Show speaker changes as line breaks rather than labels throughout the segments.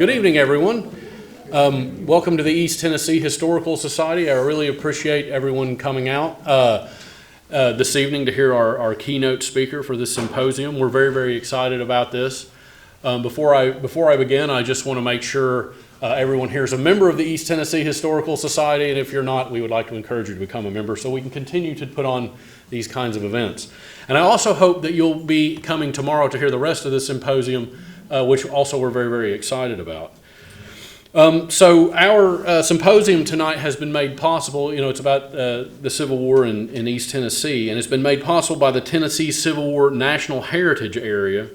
Good evening, everyone. Welcome to the East Tennessee Historical Society. I really appreciate everyone coming out this evening to hear our keynote speaker for this symposium. We're very, very excited about this. Before I begin, I just want to make sure everyone here is a member of the East Tennessee Historical Society, and if you're not, we would like to encourage you to become a member so we can continue to put on these kinds of events. And I also hope that you'll be coming tomorrow to hear the rest of the symposium, which also we're very, very excited about. So our symposium tonight has been made possible. It's about the Civil War in East Tennessee, and it's been made possible by the Tennessee Civil War National Heritage Area.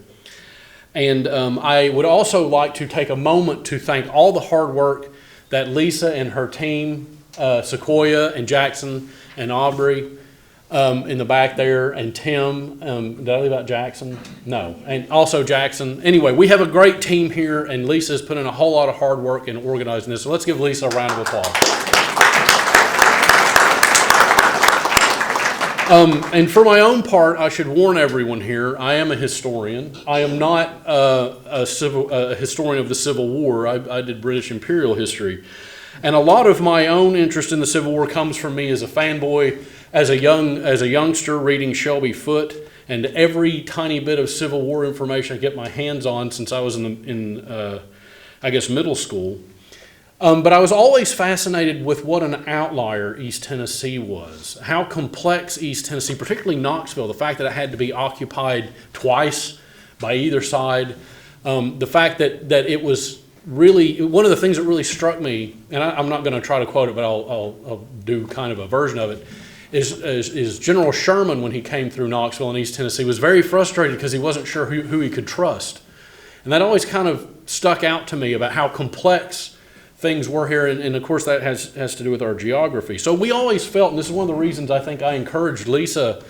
And I would also like to take a moment to thank all the hard work that Lisa and her team, Sequoia and Jackson and Aubrey in the back there, and Tim, did I leave out Jackson? No, and also Jackson. Anyway, we have a great team here, and Lisa's put in a whole lot of hard work in organizing this. So let's give Lisa a round of applause. And for my own part, I should warn everyone here, I am a historian. I am not a historian of the Civil War. I did British Imperial history. And a lot of my own interest in the Civil War comes from me as a fanboy, as a youngster reading Shelby Foote, and every tiny bit of Civil War information I get my hands on since I was in middle school. But I was always fascinated with what an outlier East Tennessee was, how complex East Tennessee, particularly Knoxville, the fact that it had to be occupied twice by either side, the fact that it was really, one of the things that really struck me, and I'm not going to try to quote it, but I'll do kind of a version of it, is General Sherman, when he came through Knoxville in East Tennessee, was very frustrated because he wasn't sure who he could trust. And that always kind of stuck out to me about how complex things were here, and of course that has to do with our geography. So we always felt, and this is one of the reasons I think I encouraged Lisa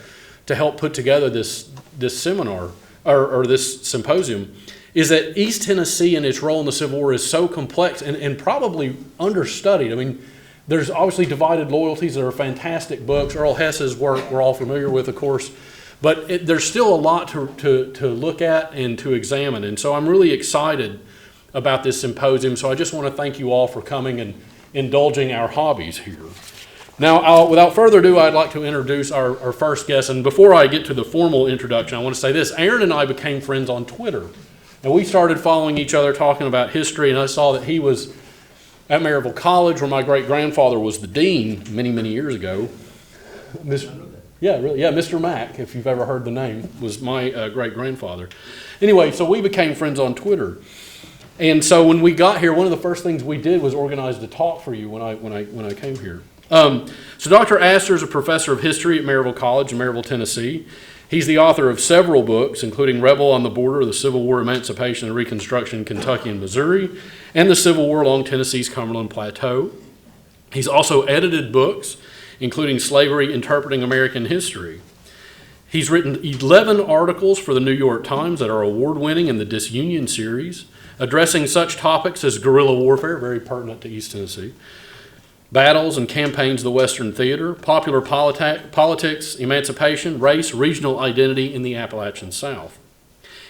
to help put together this seminar, or this symposium, is that East Tennessee and its role in the Civil War is so complex and probably understudied. I mean, there's obviously Divided Loyalties. There are fantastic books. Earl Hess's work we're all familiar with, of course. But there's still a lot to look at and to examine. And so I'm really excited about this symposium. So I just want to thank you all for coming and indulging our hobbies here. Now, without further ado, I'd like to introduce our first guest. And before I get to the formal introduction, I want to say this. Aaron and I became friends on Twitter. And we started following each other, talking about history, and I saw that he was at Maryville College, where my great-grandfather was the dean many, many years ago. Mr. Mack, if you've ever heard the name, was my great-grandfather. Anyway, so we became friends on Twitter. And so when we got here, one of the first things we did was organize a talk for you when I came here. So Dr. Astor is a professor of history at Maryville College in Maryville, Tennessee. He's the author of several books, including Rebel on the Border, The Civil War, Emancipation, and Reconstruction in Kentucky and Missouri, and The Civil War along Tennessee's Cumberland Plateau. He's also edited books, including Slavery, Interpreting American History. He's written 11 articles for the New York Times that are award-winning in the Disunion series, addressing such topics as guerrilla warfare, very pertinent to East Tennessee, battles and campaigns of the Western Theater, popular politics, emancipation, race, regional identity in the Appalachian South.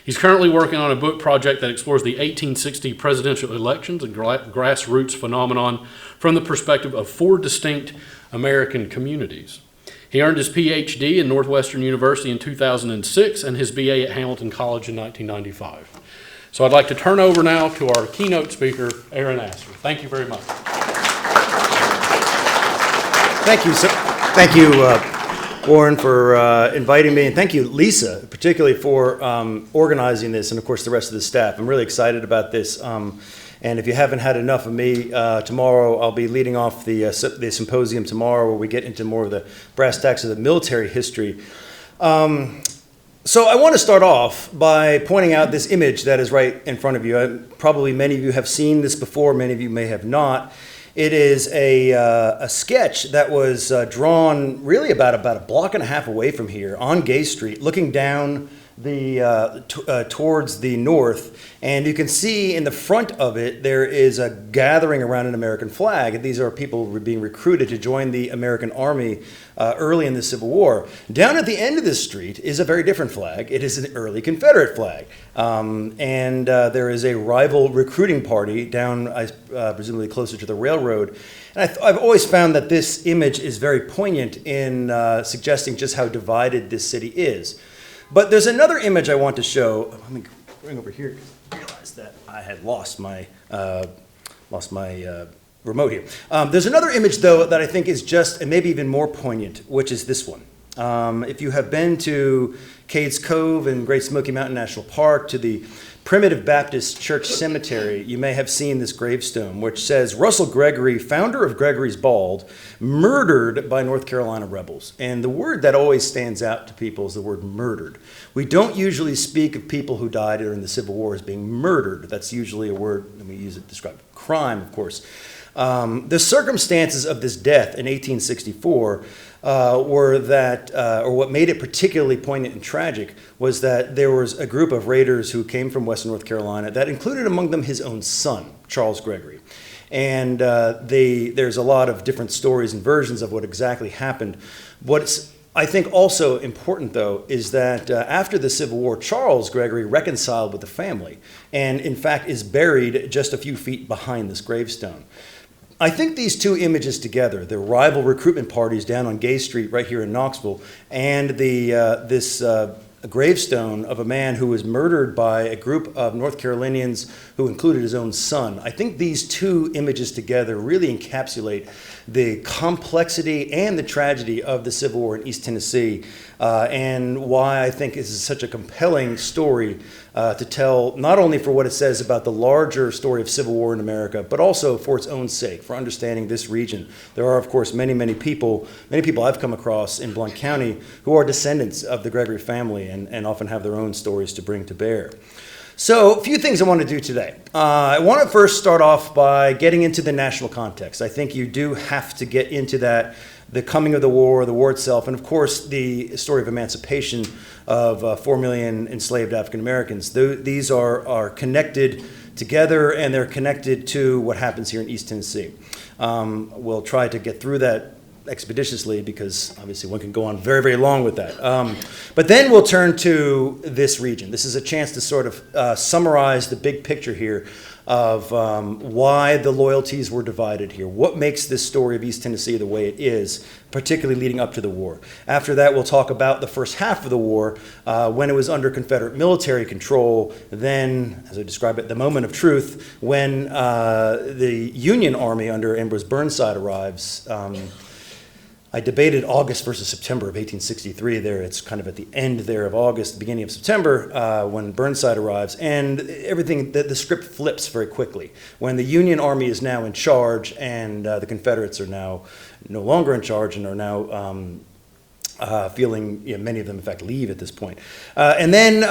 He's currently working on a book project that explores the 1860 presidential elections and grassroots phenomenon from the perspective of 4 distinct American communities. He earned his Ph.D. in Northwestern University in 2006 and his B.A. at Hamilton College in 1995. So I'd like to turn over now to our keynote speaker, Aaron Astor. Thank you very much.
Thank you, Warren, for inviting me, and thank you, Lisa, particularly for organizing this, and of course the rest of the staff. I'm really excited about this, and if you haven't had enough of me, tomorrow I'll be leading off the symposium tomorrow, where we get into more of the brass tacks of the military history. So I want to start off by pointing out this image that is right in front of you. Probably many of you have seen this before, many of you may have not. It is a sketch that was drawn really about a block and a half away from here on Gay Street, looking down towards the north, and you can see in the front of it there is a gathering around an American flag. These are people being recruited to join the American Army early in the Civil War. Down at the end of this street is a very different flag. It is an early Confederate flag, and there is a rival recruiting party down, presumably closer to the railroad. And I've always found that this image is very poignant in suggesting just how divided this city is. But there's another image I want to show. Let me bring over here because I realized that I had lost my remote here. There's another image, though, that I think is just, and maybe even more poignant, which is this one. If you have been to Cades Cove and Great Smoky Mountain National Park, to the Primitive Baptist Church Cemetery, you may have seen this gravestone, which says, Russell Gregory, founder of Gregory's Bald, murdered by North Carolina rebels. And the word that always stands out to people is the word murdered. We don't usually speak of people who died during the Civil War as being murdered. That's usually a word, and we use it to describe crime, of course. The circumstances of this death in 1864 were that, or what made it particularly poignant and tragic, was that there was a group of raiders who came from Western North Carolina that included among them his own son, Charles Gregory. And there's a lot of different stories and versions of what exactly happened. What's, I think, also important, though, is that after the Civil War, Charles Gregory reconciled with the family and, in fact, is buried just a few feet behind this gravestone. I think these two images together, the rival recruitment parties down on Gay Street right here in Knoxville, and this gravestone of a man who was murdered by a group of North Carolinians who included his own son, I think these two images together really encapsulate the complexity and the tragedy of the Civil War in East Tennessee, and why I think this is such a compelling story to tell, not only for what it says about the larger story of Civil War in America, but also for its own sake, for understanding this region. There are, of course, many people I've come across in Blount County who are descendants of the Gregory family and often have their own stories to bring to bear. So, a few things I want to do today. I want to first start off by getting into the national context. I think you do have to get into that, the coming of the war itself, and of course the story of emancipation of 4 million enslaved African Americans. These are connected together, and they're connected to what happens here in East Tennessee. We'll try to get through that expeditiously because obviously one can go on very, very long with that. But then we'll turn to this region. This is a chance to sort of summarize the big picture here of why the loyalties were divided here. What makes this story of East Tennessee the way it is, particularly leading up to the war. After that, we'll talk about the first half of the war, when it was under Confederate military control. Then, as I describe it, the moment of truth, when the Union Army under Ambrose Burnside arrives. I debated August versus September of 1863 there. It's kind of at the end there of August, beginning of September, when Burnside arrives. And everything, the script flips very quickly. When the Union Army is now in charge and the Confederates are now no longer in charge and are now feeling, many of them in fact leave at this point. And then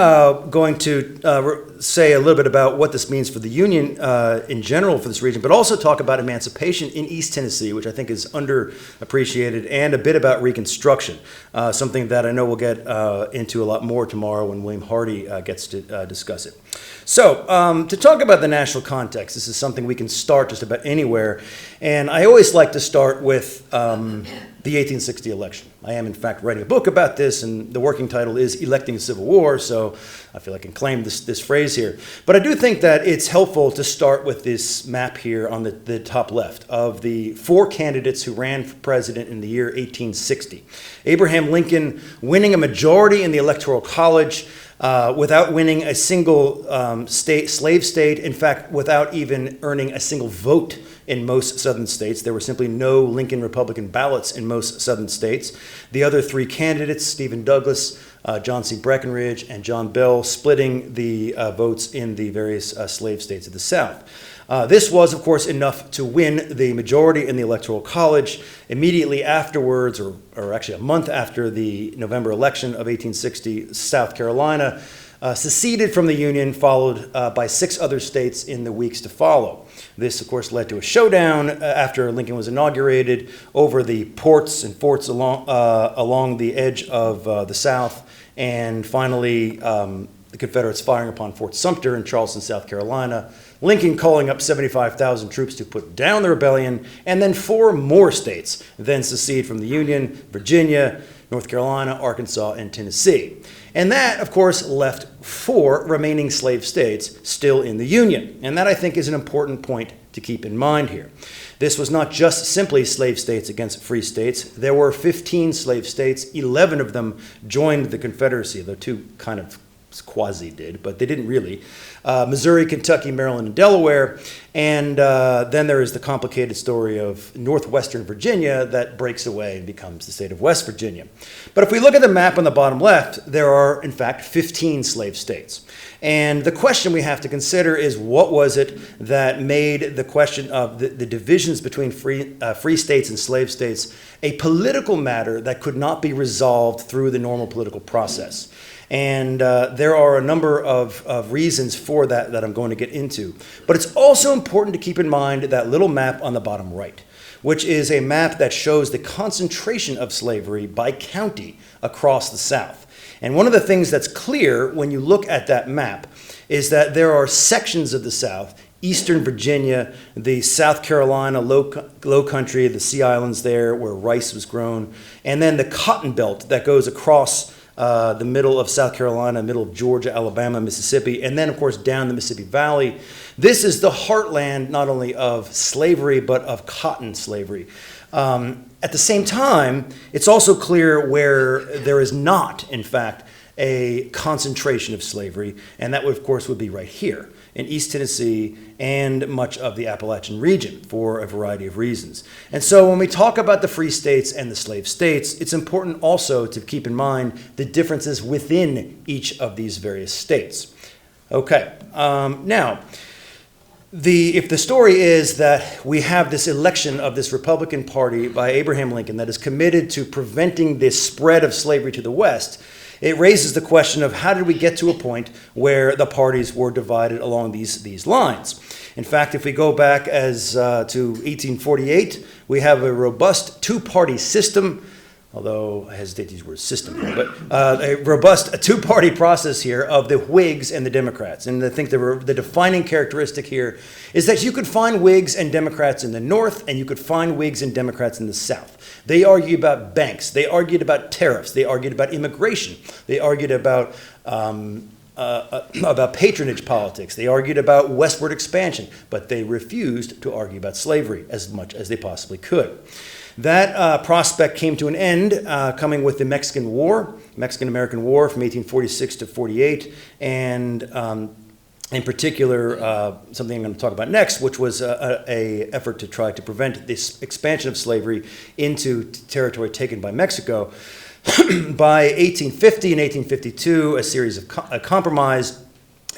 going to say a little bit about what this means for the Union in general for this region, but also talk about emancipation in East Tennessee, which I think is underappreciated, and a bit about Reconstruction, something that I know we'll get into a lot more tomorrow when William Hardy gets to discuss it. So, to talk about the national context, this is something we can start just about anywhere, and I always like to start with the 1860 election. I am, in fact, writing a book about this, and the working title is Electing a Civil War, so I feel I can claim this phrase here. But I do think that it's helpful to start with this map here on the top left of the 4 candidates who ran for president in the year 1860. Abraham Lincoln winning a majority in the Electoral College, without winning a single slave state, in fact, without even earning a single vote in most southern states. There were simply no Lincoln Republican ballots in most southern states. The other 3 candidates, Stephen Douglas, John C. Breckinridge, and John Bell, splitting the votes in the various slave states of the South. This was, of course, enough to win the majority in the Electoral College. Immediately afterwards, or actually a month after the November election of 1860, South Carolina seceded from the Union, followed by 6 other states in the weeks to follow. This, of course, led to a showdown after Lincoln was inaugurated over the ports and forts along the edge of the South and finally the Confederates firing upon Fort Sumter in Charleston, South Carolina, Lincoln calling up 75,000 troops to put down the rebellion, and then 4 more states then secede from the Union: Virginia, North Carolina, Arkansas, and Tennessee. And that, of course, left 4 remaining slave states still in the Union. And that, I think, is an important point to keep in mind here. This was not just simply slave states against free states. There were 15 slave states. 11 of them joined the Confederacy, though 2 kind of quasi did, but they didn't really. Missouri, Kentucky, Maryland, and Delaware. And then there is the complicated story of northwestern Virginia that breaks away and becomes the state of West Virginia. But if we look at the map on the bottom left, there are, in fact, 15 slave states. And the question we have to consider is, what was it that made the question of the divisions between free states and slave states a political matter that could not be resolved through the normal political process? And there are a number of reasons for that I'm going to get into. But it's also important to keep in mind that little map on the bottom right, which is a map that shows the concentration of slavery by county across the South. And one of the things that's clear when you look at that map is that there are sections of the South: Eastern Virginia, the South Carolina low country, the Sea Islands there where rice was grown, and then the Cotton Belt that goes across the middle of South Carolina, middle of Georgia, Alabama, Mississippi, and then, of course, down the Mississippi Valley. This is the heartland not only of slavery, but of cotton slavery. At the same time, it's also clear where there is not, in fact, a concentration of slavery, and that, of course, would be right here in East Tennessee and much of the Appalachian region for a variety of reasons. And so when we talk about the free states and the slave states, it's important also to keep in mind the differences within each of these various states. Okay, now, if the story is that we have this election of this Republican Party by Abraham Lincoln that is committed to preventing this spread of slavery to the West, it raises the question of how did we get to a point where the parties were divided along these lines. In fact, if we go back to 1848, we have a robust 2-party system, although I hesitate to use the word system here, but a robust 2-party process here of the Whigs and the Democrats. And I think the defining characteristic here is that you could find Whigs and Democrats in the North, and you could find Whigs and Democrats in the South. They argued about banks. They argued about tariffs. They argued about immigration. They argued about patronage politics. They argued about westward expansion, but they refused to argue about slavery as much as they possibly could. That prospect came to an end coming with the Mexican-American War from 1846 to 48, and in particular, something I'm going to talk about next, which was an effort to try to prevent this expansion of slavery into territory taken by Mexico. By 1850 and 1852, a series of compromise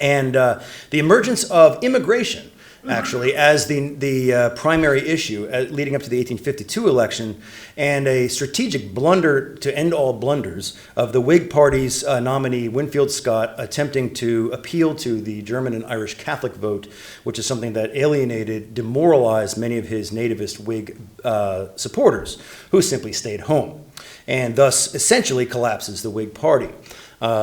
and the emergence of immigration, actually, as the primary issue leading up to the 1852 election, and a strategic blunder to end all blunders of the Whig Party's nominee, Winfield Scott, attempting to appeal to the German and Irish Catholic vote, which is something that demoralized many of his nativist Whig supporters, who simply stayed home, and thus essentially collapses the Whig Party.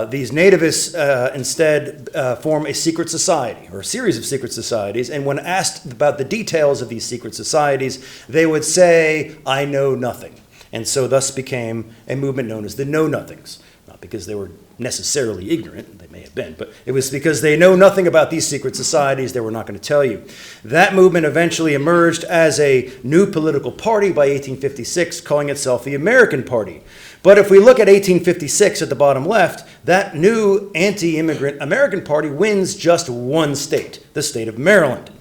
These nativists instead form a secret society, or a series of secret societies, and when asked about the details of these secret societies, they would say, "I know nothing." And so thus became a movement known as the Know-Nothings. Not because they were necessarily ignorant, they may have been, but it was because they know nothing about these secret societies, they were not going to tell you. That movement eventually emerged as a new political party by 1856, calling itself the American Party. But if we look at 1856 at the bottom left, that new anti-immigrant American Party wins just one state, the state of Maryland,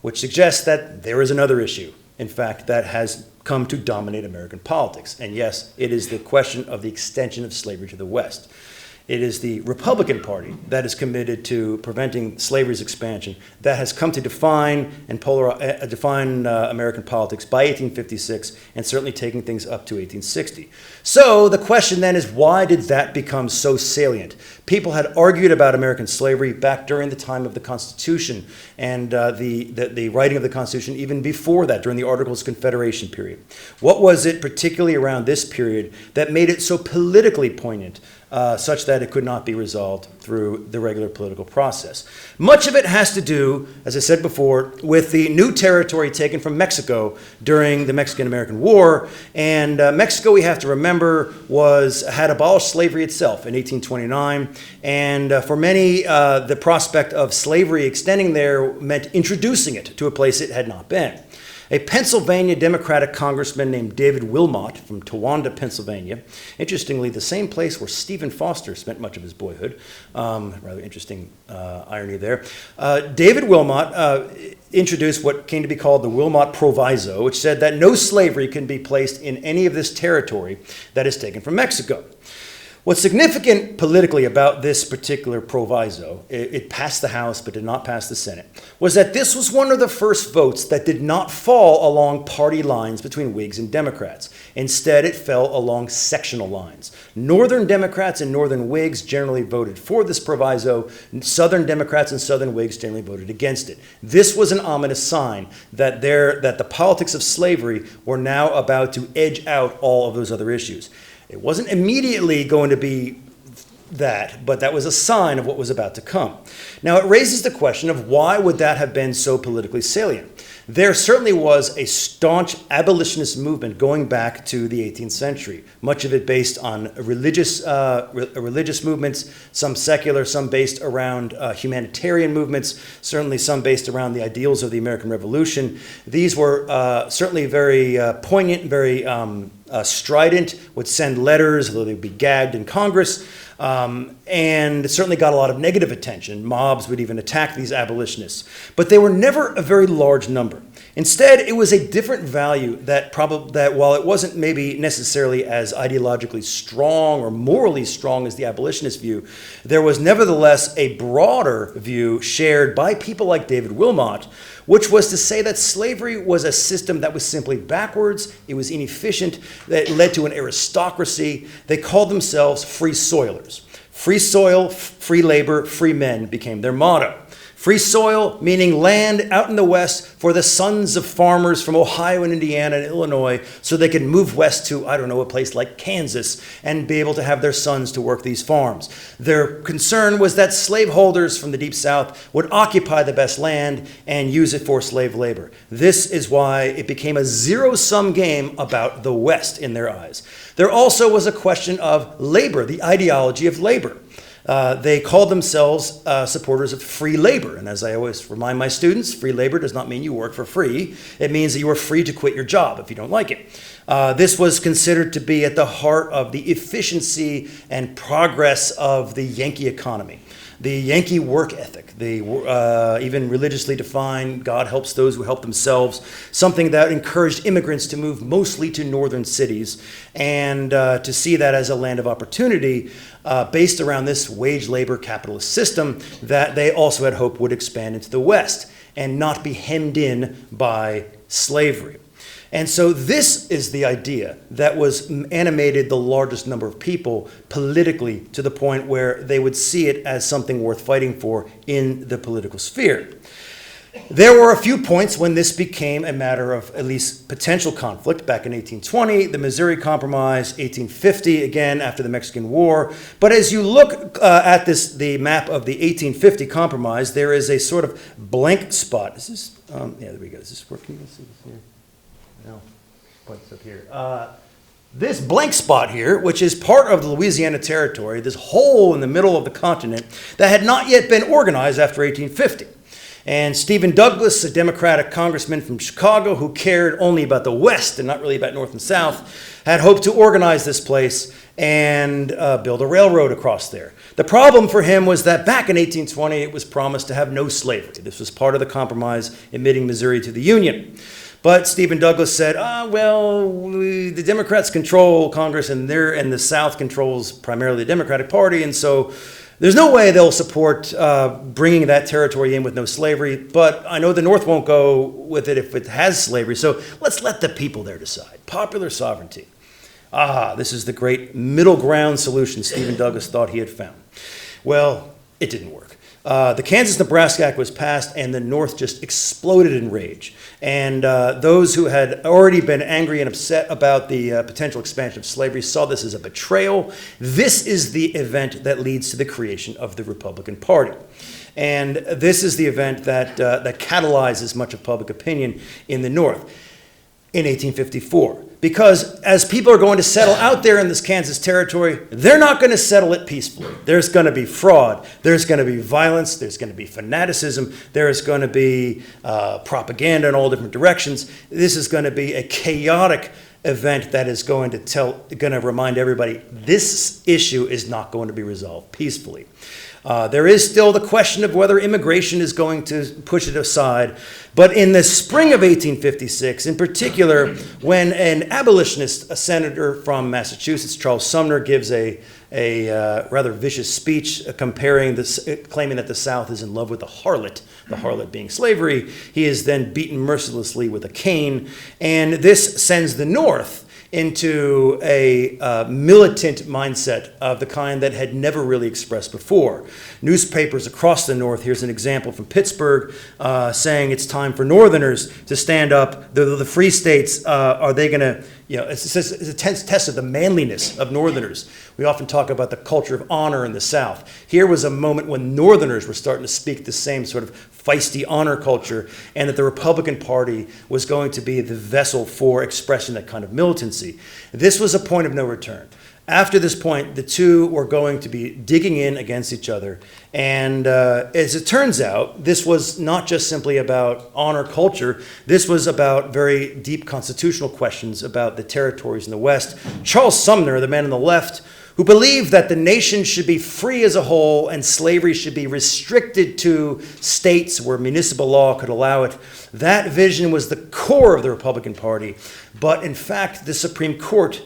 which suggests that there is another issue, in fact, that has come to dominate American politics. And yes, it is the question of the extension of slavery to the West. It is the Republican Party that is committed to preventing slavery's expansion that has come to define American politics by 1856, and certainly taking things up to 1860. So the question then is, why did that become so salient? People had argued about American slavery back during the time of the Constitution and the writing of the Constitution, even before that, during the Articles of Confederation period. What was it, particularly around this period, that made it so politically poignant such that it could not be resolved through the regular political process. Much of it has to do, as I said before, with the new territory taken from Mexico during the Mexican-American War. And Mexico, we have to remember, had abolished slavery itself in 1829. And for many, the prospect of slavery extending there meant introducing it to a place it had not been. A Pennsylvania Democratic congressman named David Wilmot from Towanda, Pennsylvania, interestingly, the same place where Stephen Foster spent much of his boyhood, rather interesting irony there. David Wilmot introduced what came to be called the Wilmot Proviso, which said that no slavery can be placed in any of this territory that is taken from Mexico. What's significant politically about this particular proviso, it passed the House but did not pass the Senate, was that this was one of the first votes that did not fall along party lines between Whigs and Democrats. Instead, it fell along sectional lines. Northern Democrats and Northern Whigs generally voted for this proviso. Southern Democrats and Southern Whigs generally voted against it. This was an ominous sign that the politics of slavery were now about to edge out all of those other issues. It wasn't immediately going to be that, but that was a sign of what was about to come. Now, it raises the question of why would that have been so politically salient? There certainly was a staunch abolitionist movement going back to the 18th century, much of it based on religious movements, some secular, some based around humanitarian movements, certainly some based around the ideals of the American Revolution. These were certainly very poignant, very strident, would send letters, although they'd be gagged in Congress, and certainly got a lot of negative attention. Mobs would even attack these abolitionists. But they were never a very large number. Instead, it was a different value that while it wasn't maybe necessarily as ideologically strong or morally strong as the abolitionist view, there was nevertheless a broader view shared by people like David Wilmot, which was to say that slavery was a system that was simply backwards, it was inefficient, that led to an aristocracy. They called themselves free soilers. Free soil, free labor, free men became their motto. Free soil, meaning land out in the West for the sons of farmers from Ohio and Indiana and Illinois so they could move west to, I don't know, a place like Kansas and be able to have their sons to work these farms. Their concern was that slaveholders from the Deep South would occupy the best land and use it for slave labor. This is why it became a zero-sum game about the West in their eyes. There also was a question of labor, the ideology of labor. They called themselves supporters of free labor. And as I always remind my students, free labor does not mean you work for free. It means that you are free to quit your job if you don't like it. This was considered to be at the heart of the efficiency and progress of the Yankee economy. The Yankee work ethic, even religiously defined, God helps those who help themselves, something that encouraged immigrants to move mostly to northern cities and to see that as a land of opportunity based around this wage labor capitalist system that they also had hoped would expand into the West and not be hemmed in by slavery. And so this is the idea that was animated the largest number of people politically to the point where they would see it as something worth fighting for in the political sphere. There were a few points when this became a matter of at least potential conflict. Back in 1820, the Missouri Compromise, 1850, again after the Mexican War. But as you look at the map of the 1850 Compromise, there is a sort of blank spot. Is this, yeah, there we go. Is this working? Let's see this here. No, points up here. This blank spot here, which is part of the Louisiana Territory, this hole in the middle of the continent that had not yet been organized after 1850. And Stephen Douglas, a Democratic congressman from Chicago who cared only about the West and not really about North and South, had hoped to organize this place and build a railroad across there. The problem for him was that back in 1820, it was promised to have no slavery. This was part of the compromise admitting Missouri to the Union. But Stephen Douglas said, the Democrats control Congress and the South controls primarily the Democratic Party, and so there's no way they'll support bringing that territory in with no slavery, but I know the North won't go with it if it has slavery, so let's let the people there decide. Popular sovereignty. This is the great middle ground solution Stephen Douglas thought he had found. Well, it didn't work. The Kansas-Nebraska Act was passed, and the North just exploded in rage. And those who had already been angry and upset about the potential expansion of slavery saw this as a betrayal. This is the event that leads to the creation of the Republican Party. And this is the event that catalyzes much of public opinion in the North in 1854. Because as people are going to settle out there in this Kansas territory, they're not going to settle it peacefully. There's going to be fraud. There's going to be violence. There's going to be fanaticism. There's going to be propaganda in all different directions. This is going to be a chaotic event that is going to remind everybody this issue is not going to be resolved peacefully. There is still the question of whether immigration is going to push it aside. But in the spring of 1856, in particular, when an abolitionist, a senator from Massachusetts, Charles Sumner, gives a rather vicious speech claiming that the South is in love with the harlot being slavery, he is then beaten mercilessly with a cane. And this sends the North into a militant mindset of the kind that had never really expressed before. Newspapers across the North, here's an example from Pittsburgh, saying it's time for Northerners to stand up. The free states, are they going to, it's a test of the manliness of Northerners. We often talk about the culture of honor in the South. Here was a moment when Northerners were starting to speak the same sort of feisty honor culture, and that the Republican Party was going to be the vessel for expressing that kind of militancy. This was a point of no return. After this point, the two were going to be digging in against each other. And as it turns out, this was not just simply about honor culture. This was about very deep constitutional questions about the territories in the West. Charles Sumner, the man on the left, who believed that the nation should be free as a whole and slavery should be restricted to states where municipal law could allow it. That vision was the core of the Republican Party. But in fact, the Supreme Court,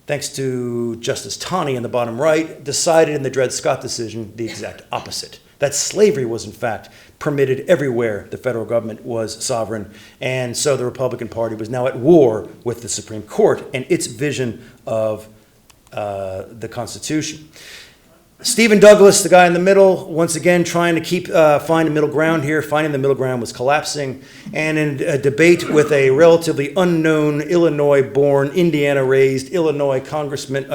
thanks to Justice Taney in the bottom right, decided in the Dred Scott decision the exact opposite. That slavery was in fact permitted everywhere the federal government was sovereign. And so the Republican Party was now at war with the Supreme Court and its vision of the Constitution. Stephen Douglas, the guy in the middle, once again trying to find a middle ground here. Finding the middle ground was collapsing. And in a debate with a relatively unknown Illinois-born, Indiana-raised Illinois congressman,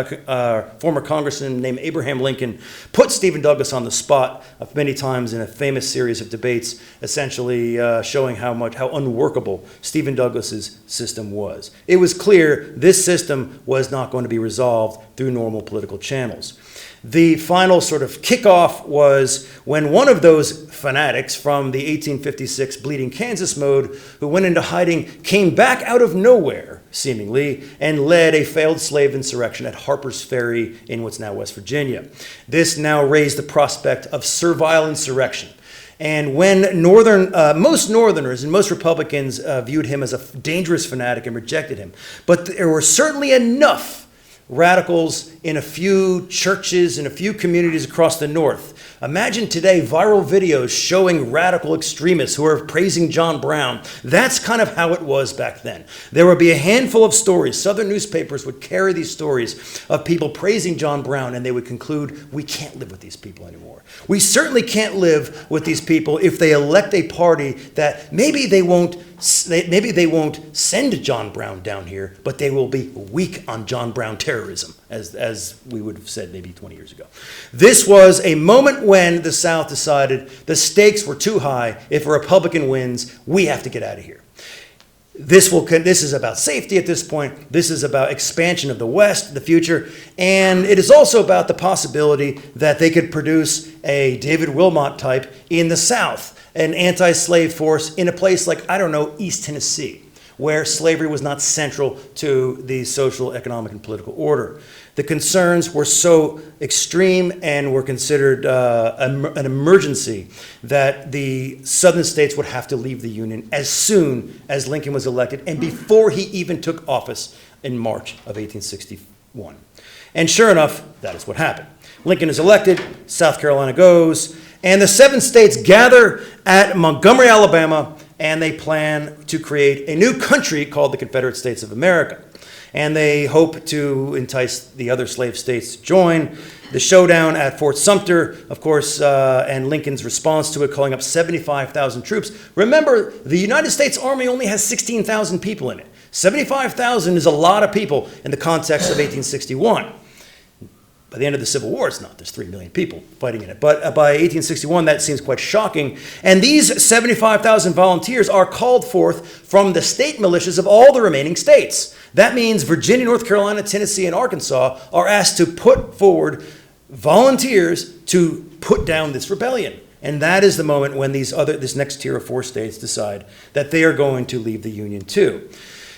former congressman named Abraham Lincoln, put Stephen Douglas on the spot many times in a famous series of debates, essentially showing how unworkable Stephen Douglas's system was. It was clear this system was not going to be resolved through normal political channels. The final sort of kickoff was when one of those fanatics from the 1856 Bleeding Kansas mode, who went into hiding, came back out of nowhere, seemingly, and led a failed slave insurrection at Harper's Ferry in what's now West Virginia. This now raised the prospect of servile insurrection. And when most Northerners and most Republicans viewed him as a dangerous fanatic and rejected him, but there were certainly enough radicals in a few churches in a few communities across the North. Imagine today viral videos showing radical extremists who are praising John Brown. That's kind of how it was back then. There would be a handful of stories. Southern newspapers would carry these stories of people praising John Brown, and they would conclude, we can't live with these people anymore. We certainly can't live with these people if they elect a party that maybe they won't send John Brown down here, but they will be weak on John Brown terrorism, as we would have said maybe 20 years ago. This was a moment when the South decided the stakes were too high. If a Republican wins, we have to get out of here. This is about safety at this point. This is about expansion of the West, the future. And it is also about the possibility that they could produce a David Wilmot type in the South, an anti-slave force in a place like, East Tennessee, where slavery was not central to the social, economic, and political order. The concerns were so extreme and were considered an emergency that the Southern states would have to leave the Union as soon as Lincoln was elected and before he even took office in March of 1861. And sure enough, that is what happened. Lincoln is elected, South Carolina goes, and the 7 states gather at Montgomery, Alabama, and they plan to create a new country called the Confederate States of America. And they hope to entice the other slave states to join. The showdown at Fort Sumter, of course, and Lincoln's response to it, calling up 75,000 troops. Remember, the United States Army only has 16,000 people in it. 75,000 is a lot of people in the context of 1861. By the end of the Civil War, it's not. There's 3 million people fighting in it. But by 1861, that seems quite shocking. And these 75,000 volunteers are called forth from the state militias of all the remaining states. That means Virginia, North Carolina, Tennessee, and Arkansas are asked to put forward volunteers to put down this rebellion. And that is the moment when this next tier of 4 states decide that they are going to leave the Union too.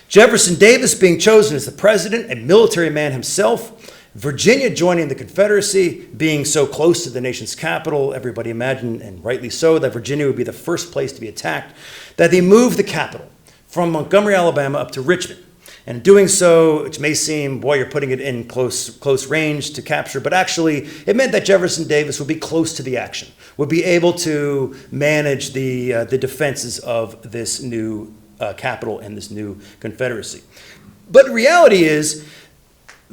Jefferson Davis being chosen as the president, a military man himself. Virginia joining the Confederacy, being so close to the nation's capital, everybody imagined, and rightly so, that Virginia would be the first place to be attacked, that they moved the capital from Montgomery, Alabama, up to Richmond. And in doing so, which may seem, boy, you're putting it in close range to capture, but actually it meant that Jefferson Davis would be close to the action, would be able to manage the defenses of this new capital and this new Confederacy. But the reality is,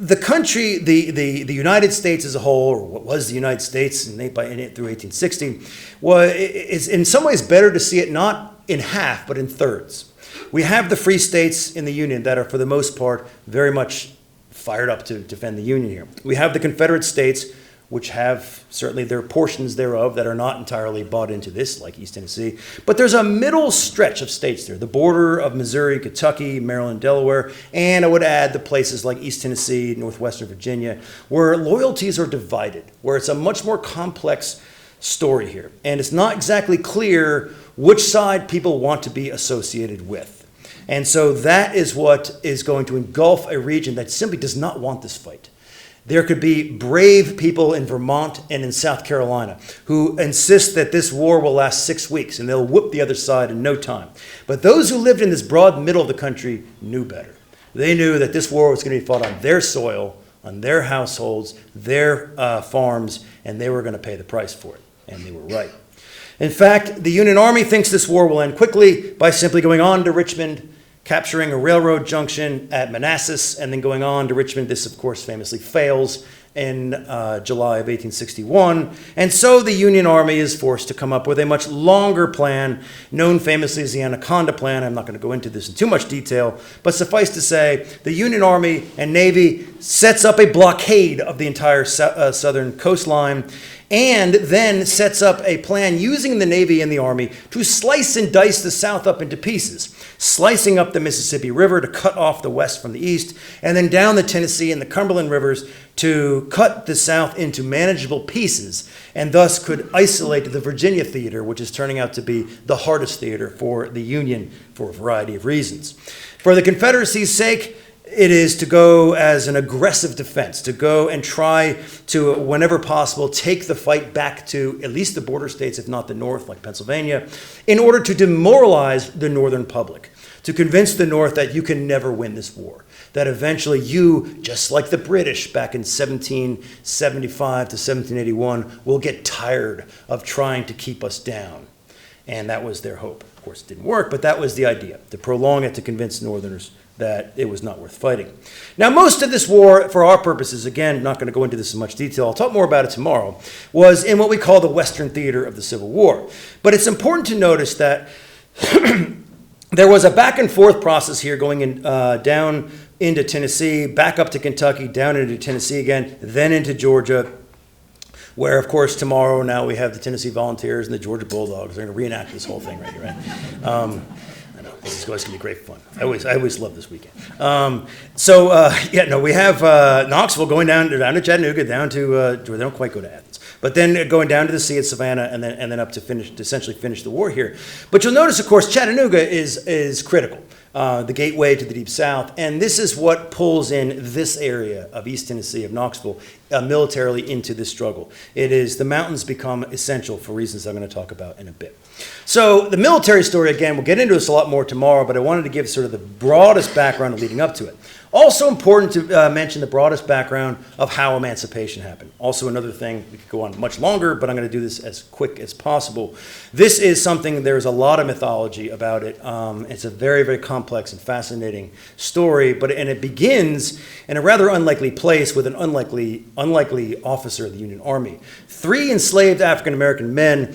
the country, the United States as a whole, or what was the United States through 1860, is in some ways better to see it not in half, but in thirds. We have the free states in the Union that are, for the most part, very much fired up to defend the Union here. We have the Confederate states, which have certainly their portions thereof that are not entirely bought into this, like East Tennessee. But there's a middle stretch of states there, the border of Missouri, Kentucky, Maryland, Delaware, and I would add the places like East Tennessee, northwestern Virginia, where loyalties are divided, where it's a much more complex story here. And it's not exactly clear which side people want to be associated with. And so that is what is going to engulf a region that simply does not want this fight. There could be brave people in Vermont and in South Carolina who insist that this war will last 6 weeks and they'll whoop the other side in no time. But those who lived in this broad middle of the country knew better. They knew that this war was going to be fought on their soil, on their households, their farms, and they were going to pay the price for it. And they were right. In fact, the Union Army thinks this war will end quickly by simply going on to Richmond, capturing a railroad junction at Manassas, and then going on to Richmond. This, of course, famously fails in July of 1861. And so the Union Army is forced to come up with a much longer plan, known famously as the Anaconda Plan. I'm not going to go into this in too much detail, but suffice to say, the Union Army and Navy sets up a blockade of the entire southern coastline, and then sets up a plan using the Navy and the Army to slice and dice the South up into pieces, slicing up the Mississippi River to cut off the West from the East, and then down the Tennessee and the Cumberland rivers to cut the South into manageable pieces, and thus could isolate the Virginia theater, which is turning out to be the hardest theater for the Union for a variety of reasons. For the Confederacy's sake, it is to go as an aggressive defense, to go and try to, whenever possible, take the fight back to at least the border states, if not the North, like Pennsylvania, in order to demoralize the Northern public, to convince the North that you can never win this war, that eventually you, just like the British back in 1775 to 1781, will get tired of trying to keep us down. And that was their hope. Of course, it didn't work, but that was the idea, to prolong it, to convince Northerners that it was not worth fighting. Now, most of this war, for our purposes, again, not going to go into this in much detail, I'll talk more about it tomorrow, was in what we call the Western theater of the Civil War. But it's important to notice that there was a back and forth process here going in, down into Tennessee, back up to Kentucky, down into Tennessee again, then into Georgia, where, of course, tomorrow now we have the Tennessee Volunteers and the Georgia Bulldogs. They're going to reenact this whole thing right here, right? This is going to be great fun. I always love this weekend. We have Knoxville going down to Chattanooga, down to they don't quite go to Athens, but then going down to the sea at Savannah, and then up to essentially finish the war here. But you'll notice, of course, Chattanooga is critical. The gateway to the Deep South, and this is what pulls in this area of East Tennessee, of Knoxville, militarily into this struggle. It is the mountains become essential for reasons I'm going to talk about in a bit. So the military story, again, we'll get into this a lot more tomorrow, but I wanted to give sort of the broadest background leading up to it. Also important to mention the broadest background of how emancipation happened. Also another thing, we could go on much longer, but I'm going to do this as quick as possible. This is something, there's a lot of mythology about it. It's a very, very complex complex and fascinating story, and it begins in a rather unlikely place with an unlikely officer of the Union Army. 3 enslaved African American men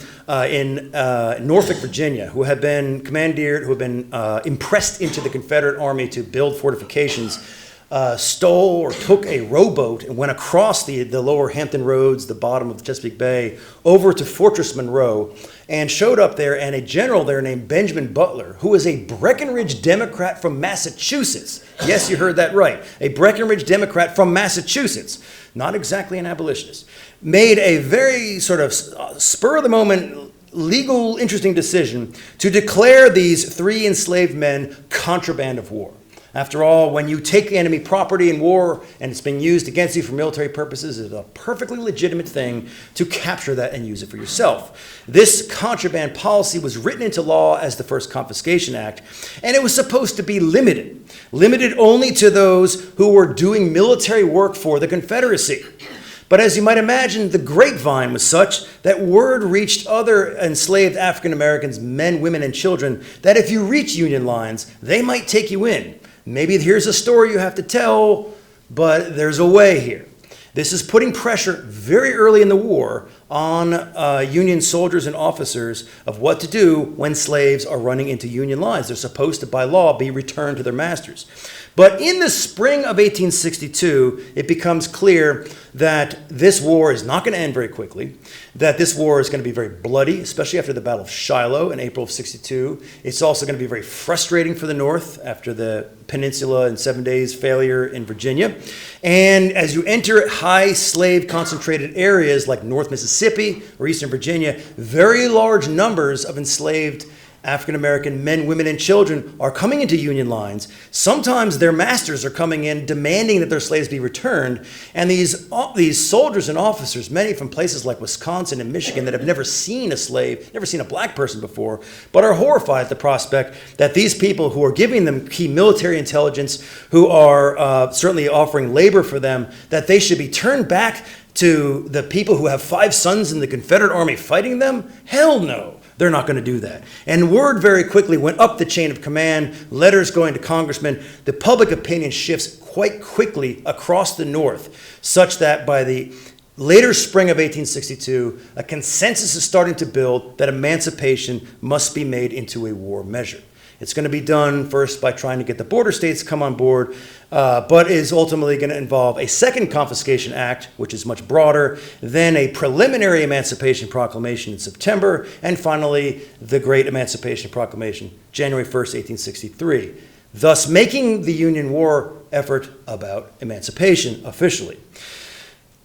in Norfolk, Virginia, who had been commandeered, who had been impressed into the Confederate Army to build fortifications, stole or took a rowboat and went across the lower Hampton Roads, the bottom of the Chesapeake Bay, over to Fortress Monroe, and showed up there, and a general there named Benjamin Butler, who was a Breckinridge Democrat from Massachusetts. Yes, you heard that right. A Breckinridge Democrat from Massachusetts, not exactly an abolitionist, made a very sort of spur-of-the-moment legal interesting decision to declare these 3 enslaved men contraband of war. After all, when you take enemy property in war and it's being used against you for military purposes, it's a perfectly legitimate thing to capture that and use it for yourself. This contraband policy was written into law as the first Confiscation Act, and it was supposed to be limited only to those who were doing military work for the Confederacy. But as you might imagine, the grapevine was such that word reached other enslaved African Americans, men, women, and children, that if you reach Union lines, they might take you in. Maybe here's a story you have to tell, but there's a way here. This is putting pressure very early in the war on Union soldiers and officers of what to do when slaves are running into Union lines. They're supposed to, by law, be returned to their masters. But in the spring of 1862, it becomes clear that this war is not going to end very quickly, that this war is going to be very bloody, especially after the Battle of Shiloh in April of 62. It's also going to be very frustrating for the North after the Peninsula and 7 Days failure in Virginia. And as you enter high slave concentrated areas like North Mississippi or Eastern Virginia, very large numbers of enslaved African American men, women, and children are coming into Union lines. Sometimes their masters are coming in demanding that their slaves be returned. And these soldiers and officers, many from places like Wisconsin and Michigan that have never seen a slave, never seen a black person before, but are horrified at the prospect that these people who are giving them key military intelligence, who are certainly offering labor for them, that they should be turned back to the people who have 5 sons in the Confederate Army fighting them? Hell no. They're not going to do that. And word very quickly went up the chain of command, letters going to congressmen. The public opinion shifts quite quickly across the North, such that by the later spring of 1862, a consensus is starting to build that emancipation must be made into a war measure. It's going to be done first by trying to get the border states to come on board, but is ultimately going to involve a second Confiscation Act, which is much broader, then a preliminary Emancipation Proclamation in September, and finally the Great Emancipation Proclamation, January 1st, 1863, thus making the Union war effort about emancipation officially.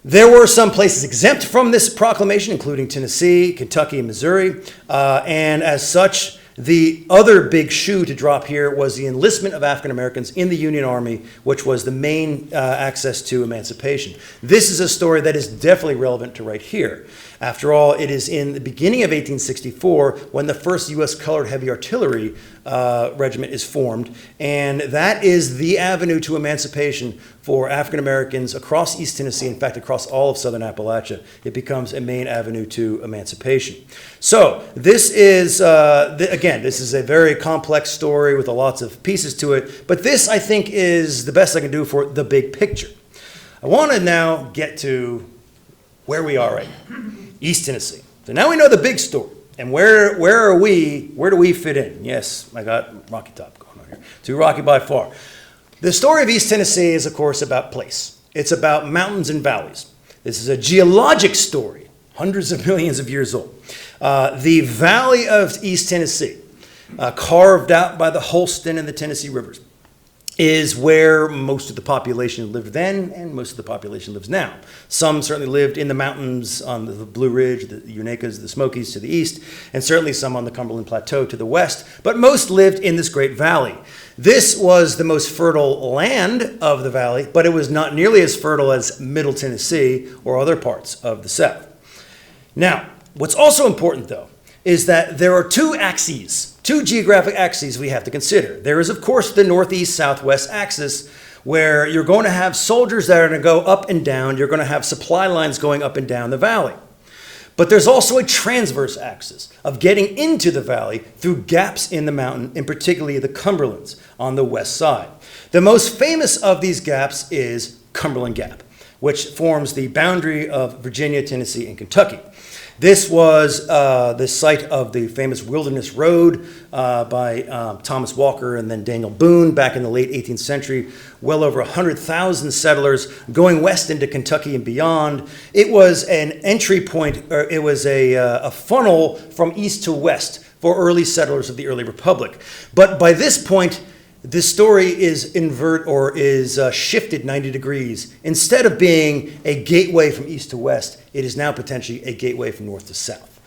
There were some places exempt from this proclamation, including Tennessee, Kentucky, and Missouri, and as such, the other big shoe to drop here was the enlistment of African Americans in the Union Army, which was the main access to emancipation. This is a story that is definitely relevant to right here. After all, it is in the beginning of 1864 when the first U.S. Colored Heavy Artillery Regiment is formed, and that is the avenue to emancipation for African Americans across East Tennessee, in fact, across all of southern Appalachia. It becomes a main avenue to emancipation. So this is, again, this is a very complex story with lots of pieces to it, but this, I think, is the best I can do for the big picture. I want to now get to where we are right now, East Tennessee. So now we know the big story. And where do we fit in? Yes, I got Rocky Top going on here. Too rocky by far. The story of East Tennessee is, of course, about place. It's about mountains and valleys. This is a geologic story, hundreds of millions of years old. The valley of East Tennessee, carved out by the Holston and the Tennessee rivers, is where most of the population lived then and most of the population lives now. Some certainly lived in the mountains on the Blue Ridge, the Unakas, the Smokies to the east, and certainly some on the Cumberland Plateau to the west, but most lived in this great valley. This was the most fertile land of the valley, but it was not nearly as fertile as Middle Tennessee or other parts of the South. Now, what's also important, though, is that there are two geographic axes we have to consider. There is, of course, the northeast-southwest axis, where you're going to have soldiers that are going to go up and down. You're going to have supply lines going up and down the valley. But there's also a transverse axis of getting into the valley through gaps in the mountain, and particularly the Cumberlands on the west side. The most famous of these gaps is Cumberland Gap, which forms the boundary of Virginia, Tennessee, and Kentucky. This was the site of the famous Wilderness Road by Thomas Walker and then Daniel Boone back in the late 18th century. Well over 100,000 settlers going west into Kentucky and beyond. It was an entry point, or it was a funnel from east to west for early settlers of the early republic. But by this point, the story is shifted 90 degrees. Instead of being a gateway from east to west, it is now potentially a gateway from north to south.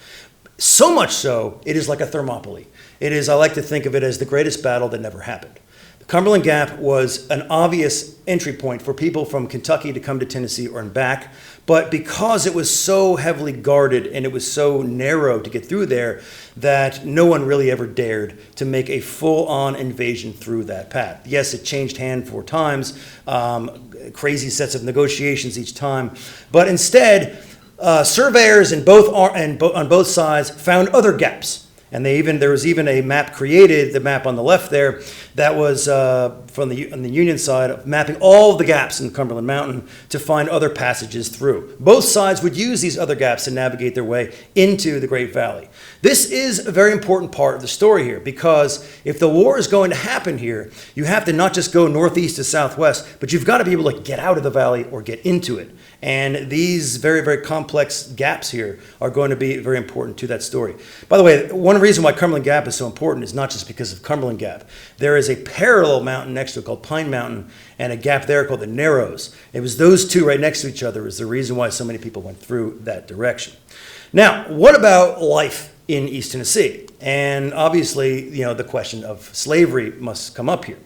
So much so, it is like a Thermopylae. It is, I like to think of it as the greatest battle that never happened. The Cumberland Gap was an obvious entry point for people from Kentucky to come to Tennessee or back, but because it was so heavily guarded and it was so narrow to get through there, that no one really ever dared to make a full-on invasion through that path. Yes, it changed hand 4 times, crazy sets of negotiations each time, but instead, surveyors on both sides found other gaps. And there was even a map created, the map on the left there, that was on the Union side, of mapping all of the gaps in Cumberland Mountain to find other passages through. Both sides would use these other gaps to navigate their way into the Great Valley. This is a very important part of the story here, because if the war is going to happen here, you have to not just go northeast to southwest, but you've got to be able to get out of the valley or get into it. And these very, very complex gaps here are going to be very important to that story. By the way, one reason why Cumberland Gap is so important is not just because of Cumberland Gap. There is a parallel mountain next to it called Pine Mountain, and a gap there called the Narrows. It was those two right next to each other is the reason why so many people went through that direction. Now, what about life in East Tennessee? And obviously, the question of slavery must come up here.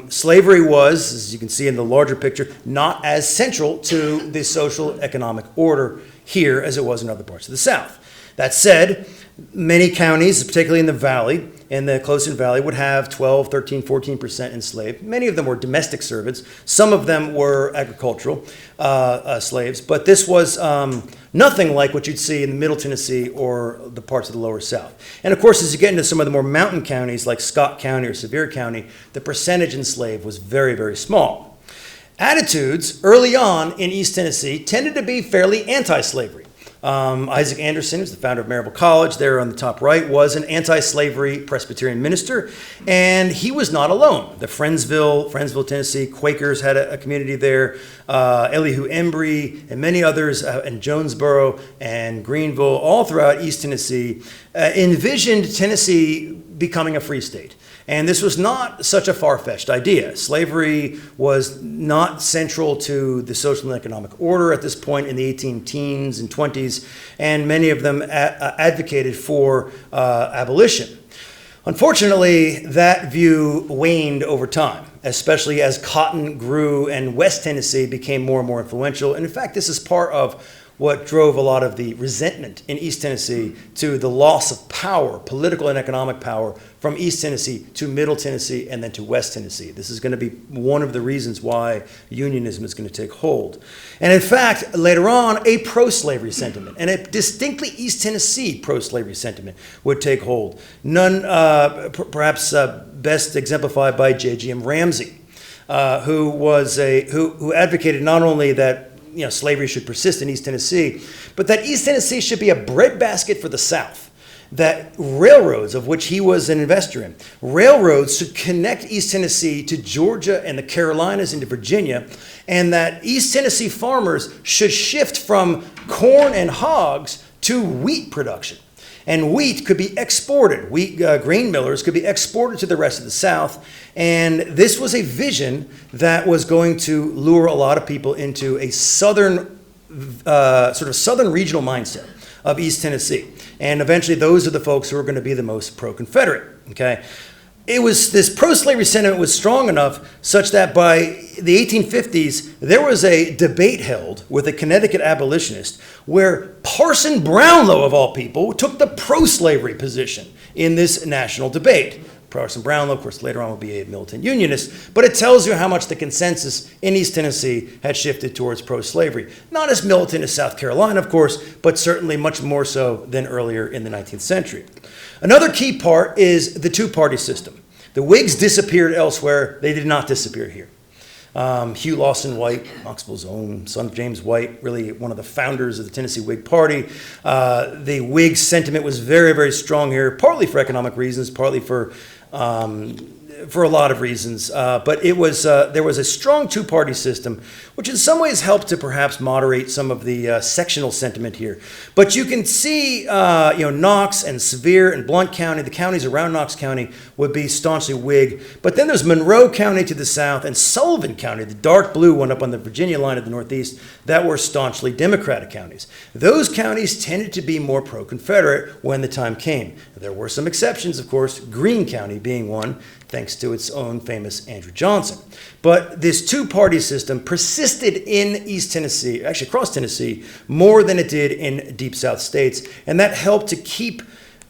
Slavery was, as you can see in the larger picture, not as central to the social economic order here as it was in other parts of the South. That said, many counties, particularly in the valley, in the Closton Valley, would have 12, 13, 14% enslaved. Many of them were domestic servants. Some of them were agricultural slaves, but this was nothing like what you'd see in Middle Tennessee or the parts of the lower South. And of course, as you get into some of the more mountain counties like Scott County or Sevier County, the percentage enslaved was very, very small. Attitudes early on in East Tennessee tended to be fairly anti-slavery. Isaac Anderson, who's the founder of Maryville College, there on the top right, was an anti-slavery Presbyterian minister, and he was not alone. The Friendsville, Tennessee Quakers had a community there. Elihu Embry and many others in Jonesboro and Greenville, all throughout East Tennessee, envisioned Tennessee becoming a free state. And this was not such a far-fetched idea. Slavery was not central to the social and economic order at this point in the 18 teens and 20s, and many of them advocated for abolition. Unfortunately, that view waned over time, especially as cotton grew and West Tennessee became more and more influential. And in fact, this is part of what drove a lot of the resentment in East Tennessee to the loss of power, political and economic power, from East Tennessee to Middle Tennessee and then to West Tennessee. This is going to be one of the reasons why unionism is going to take hold. And in fact, later on, a pro-slavery sentiment, and a distinctly East Tennessee pro-slavery sentiment would take hold. None, perhaps best exemplified by J.G.M. Ramsey, who advocated not only that slavery should persist in East Tennessee, but that East Tennessee should be a breadbasket for the South. That railroads, of which he was an investor in, railroads should connect East Tennessee to Georgia and the Carolinas into Virginia, and that East Tennessee farmers should shift from corn and hogs to wheat production. And wheat could be exported. Grain millers could be exported to the rest of the South. And this was a vision that was going to lure a lot of people into a southern, sort of southern regional mindset of East Tennessee. And eventually those are the folks who are going to be the most pro-Confederate, okay? This pro-slavery sentiment was strong enough such that by the 1850s, there was a debate held with a Connecticut abolitionist where Parson Brownlow, of all people, took the pro-slavery position in this national debate. Parson Brownlow, of course, later on would be a militant unionist, but it tells you how much the consensus in East Tennessee had shifted towards pro-slavery. Not as militant as South Carolina, of course, but certainly much more so than earlier in the 19th century. Another key part is the two-party system. The Whigs disappeared elsewhere. They did not disappear here. Hugh Lawson White, Knoxville's own son of James White, really one of the founders of the Tennessee Whig Party. The Whig sentiment was very, very strong here, partly for economic reasons, partly for a lot of reasons. But it was there was a strong two-party system, which in some ways helped to perhaps moderate some of the sectional sentiment here. But you can see, Knox and Sevier and Blount County, the counties around Knox County, would be staunchly Whig. But then there's Monroe County to the south and Sullivan County, the dark blue one up on the Virginia line of the northeast, that were staunchly Democratic counties. Those counties tended to be more pro-Confederate when the time came. There were some exceptions, of course, Greene County being one, thanks to its own famous Andrew Johnson. But this two-party system persisted in East Tennessee, actually across Tennessee, more than it did in Deep South states, and that helped to keep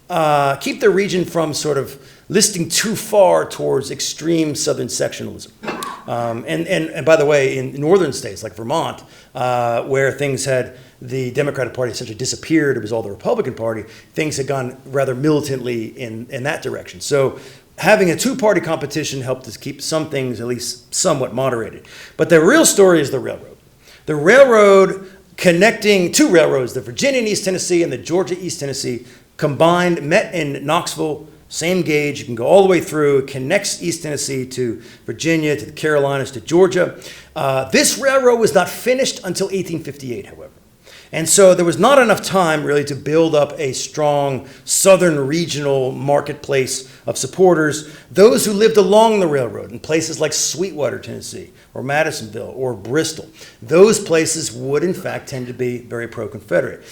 the region from sort of listing too far towards extreme Southern sectionalism. And by the way, in northern states like Vermont, where things had the Democratic Party essentially disappeared, it was all the Republican Party, things had gone rather militantly in that direction. So having a two-party competition helped us keep some things at least somewhat moderated. But the real story is the railroad. The railroad connecting two railroads, the Virginia and East Tennessee and the Georgia East Tennessee, combined, met in Knoxville, same gauge. You can go all the way through. It connects East Tennessee to Virginia, to the Carolinas, to Georgia. This railroad was not finished until 1858, however. And so there was not enough time really to build up a strong southern regional marketplace of supporters. Those who lived along the railroad in places like Sweetwater, Tennessee, or Madisonville, or Bristol, those places would in fact tend to be very pro-Confederate.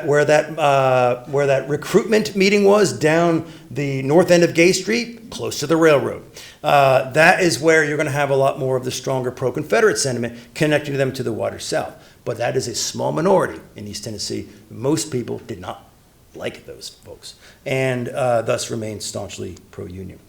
Where that recruitment meeting was down the north end of Gay Street, close to the railroad. That is where you're going to have a lot more of the stronger pro-Confederate sentiment connecting them to the wider South. But that is a small minority in East Tennessee. Most people did not like those folks and thus remained staunchly pro-union.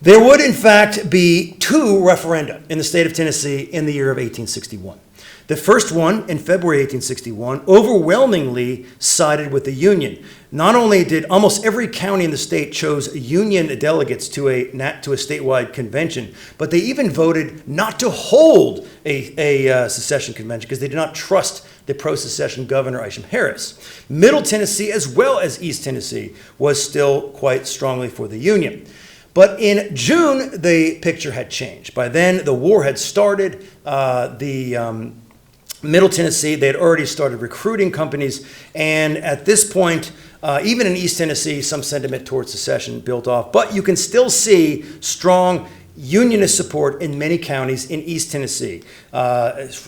There would, in fact, be two referenda in the state of Tennessee in the year of 1861. The first one, in February 1861, overwhelmingly sided with the Union. Not only did almost every county in the state chose Union delegates to a statewide convention, but they even voted not to hold a secession convention because they did not trust the pro-secession governor, Isham Harris. Middle Tennessee, as well as East Tennessee, was still quite strongly for the Union. But in June, the picture had changed. By then, the war had started. Middle Tennessee, they had already started recruiting companies. And at this point, even in East Tennessee, some sentiment towards secession built off. But you can still see strong Unionist support in many counties in East Tennessee,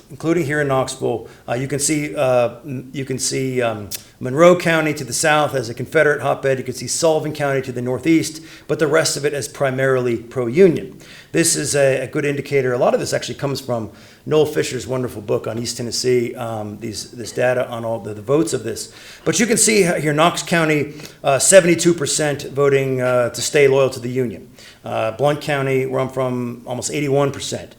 including here in Knoxville. You can see Monroe County to the south as a Confederate hotbed. You can see Sullivan County to the northeast, but the rest of it is primarily pro-Union. This is a good indicator. A lot of this actually comes from Noel Fisher's wonderful book on East Tennessee, this data on all the votes of this. But you can see here Knox County, 72% voting to stay loyal to the Union. Blount County, where I'm from, almost 81%.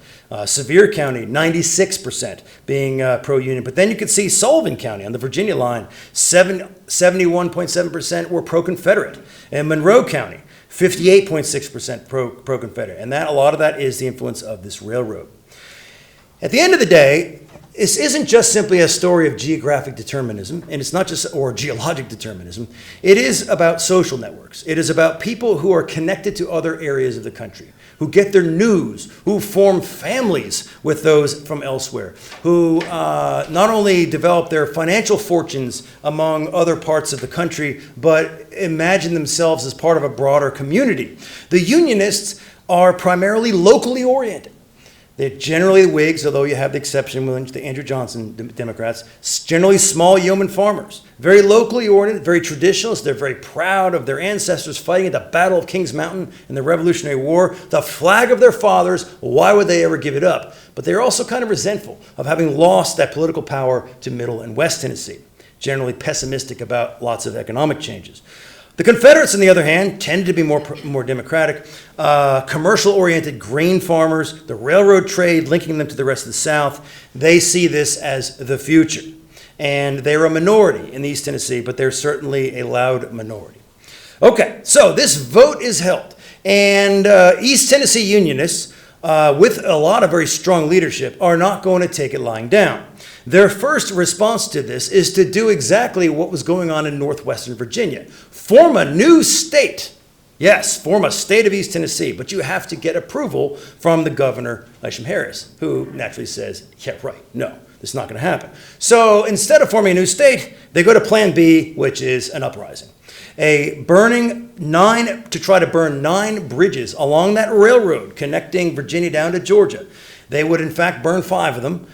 Sevier County, 96% being pro-Union. But then you can see Sullivan County on the Virginia line, 71.7% were pro-Confederate. And Monroe County, 58.6% pro-Confederate. And a lot of that is the influence of this railroad. At the end of the day, this isn't just simply a story of geographic determinism, and it's not just, or geologic determinism. It is about social networks. It is about people who are connected to other areas of the country, who get their news, who form families with those from elsewhere, who not only develop their financial fortunes among other parts of the country, but imagine themselves as part of a broader community. The Unionists are primarily locally oriented. They're generally Whigs, although you have the exception with the Andrew Johnson Democrats, generally small yeoman farmers, very locally oriented, very traditionalist. They're very proud of their ancestors fighting at the Battle of Kings Mountain in the Revolutionary War, the flag of their fathers. Why would they ever give it up? But they're also kind of resentful of having lost that political power to Middle and West Tennessee, generally pessimistic about lots of economic changes. The Confederates, on the other hand, tended to be more democratic, commercial-oriented grain farmers, the railroad trade linking them to the rest of the South. They see this as the future. And they're a minority in East Tennessee, but they're certainly a loud minority. Okay, so this vote is held. And East Tennessee Unionists, with a lot of very strong leadership, are not going to take it lying down. Their first response to this is to do exactly what was going on in northwestern Virginia. Form a new state. Yes, form a state of East Tennessee, but you have to get approval from the governor, Isham Harris, who naturally says, yeah, right, no, this is not going to happen. So instead of forming a new state, they go to Plan B, which is an uprising. To try to burn 9 bridges along that railroad connecting Virginia down to Georgia. They would, in fact, burn 5 of them.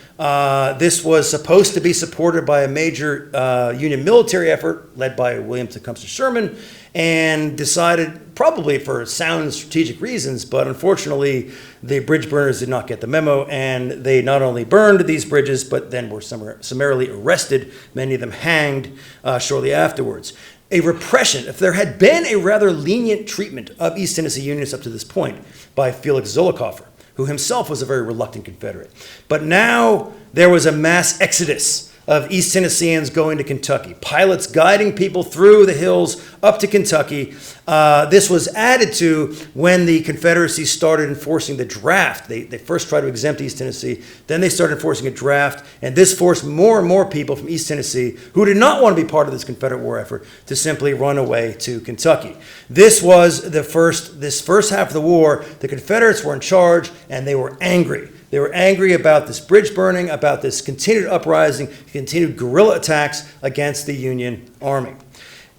This was supposed to be supported by a major Union military effort led by William Tecumseh Sherman, and decided, probably for sound strategic reasons, but unfortunately, the bridge burners did not get the memo, and they not only burned these bridges, but then were summarily arrested, many of them hanged shortly afterwards. A repression, if there had been a rather lenient treatment of East Tennessee Unionists up to this point by Felix Zollicoffer, who himself was a very reluctant Confederate. But now there was a mass exodus of East Tennesseans going to Kentucky, pilots guiding people through the hills up to Kentucky. This was added to when the Confederacy started enforcing the draft. They first tried to exempt East Tennessee, then they started enforcing a draft, and this forced more and more people from East Tennessee who did not want to be part of this Confederate war effort to simply run away to Kentucky. This was this first half of the war. The Confederates were in charge, and they were angry. They were angry about this bridge burning, about this continued uprising, continued guerrilla attacks against the Union Army.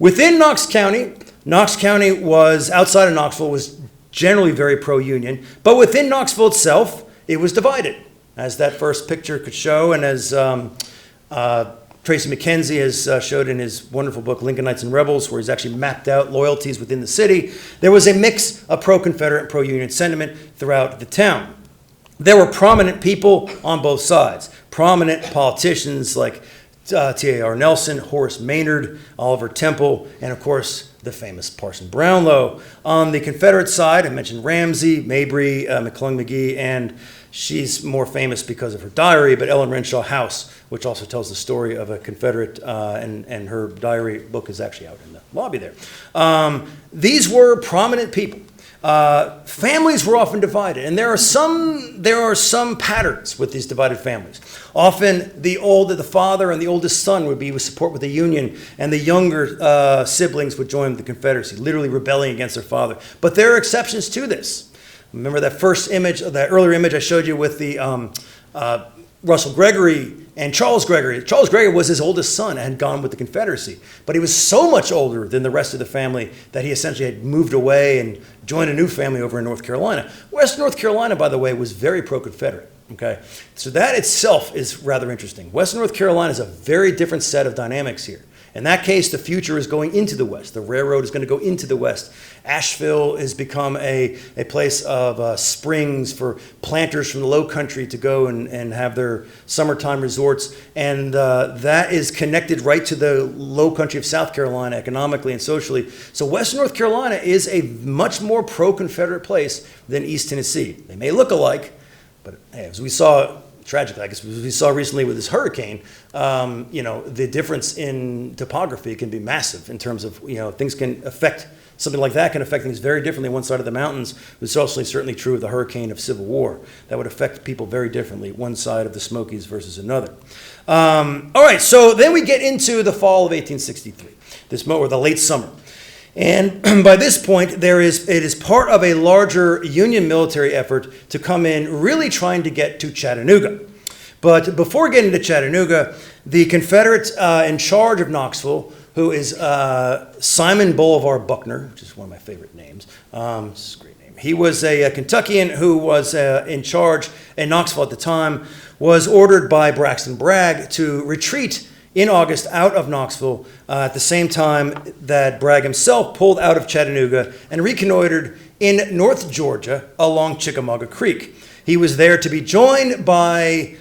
Within Knox County was, outside of Knoxville, was generally very pro-Union, but within Knoxville itself, it was divided, as that first picture could show, and as Tracy McKenzie has showed in his wonderful book, Lincolnites and Rebels, where he's actually mapped out loyalties within the city. There was a mix of pro-Confederate and pro-Union sentiment throughout the town. There were prominent people on both sides, prominent politicians like T.A.R. Nelson, Horace Maynard, Oliver Temple, and of course the famous Parson Brownlow. On the Confederate side, I mentioned Ramsey, Mabry, McClung McGee, and she's more famous because of her diary, but Ellen Renshaw House, which also tells the story of a Confederate, and her diary book is actually out in the lobby there. These were prominent people. Families were often divided, and there are some patterns with these divided families. Often, the father and the oldest son would be with support with the Union, and the younger siblings would join the Confederacy, literally rebelling against their father. But there are exceptions to this. Remember that first image, that earlier image I showed you with the Russell Gregory and Charles Gregory. Charles Gregory was his oldest son and had gone with the Confederacy. But he was so much older than the rest of the family that he essentially had moved away and joined a new family over in North Carolina. West North Carolina, by the way, was very pro-Confederate. Okay, so that itself is rather interesting. Western North Carolina is a very different set of dynamics here. In that case, the future is going into the West. The railroad is going to go into the West. Asheville has become a place of springs for planters from the low country to go and have their summertime resorts. And that is connected right to the low country of South Carolina economically and socially. So Western North Carolina is a much more pro-Confederate place than East Tennessee. They may look alike, but hey, as we saw, tragically, I guess we saw recently with this hurricane, the difference in topography can be massive in terms of, things can affect, something like that can affect things very differently one side of the mountains. It's also certainly true of the hurricane of Civil War. That would affect people very differently, one side of the Smokies versus another. All right, so then we get into the fall of 1863, or the late summer. And by this point, it is part of a larger Union military effort to come in really trying to get to Chattanooga. But before getting to Chattanooga, the Confederates in charge of Knoxville, who is Simon Bolivar Buckner, which is one of my favorite names. It's a great name. He was a Kentuckian who was in charge in Knoxville at the time, was ordered by Braxton Bragg to retreat in August out of Knoxville at the same time that Bragg himself pulled out of Chattanooga and reconnoitered in North Georgia along Chickamauga Creek. He was there to be joined by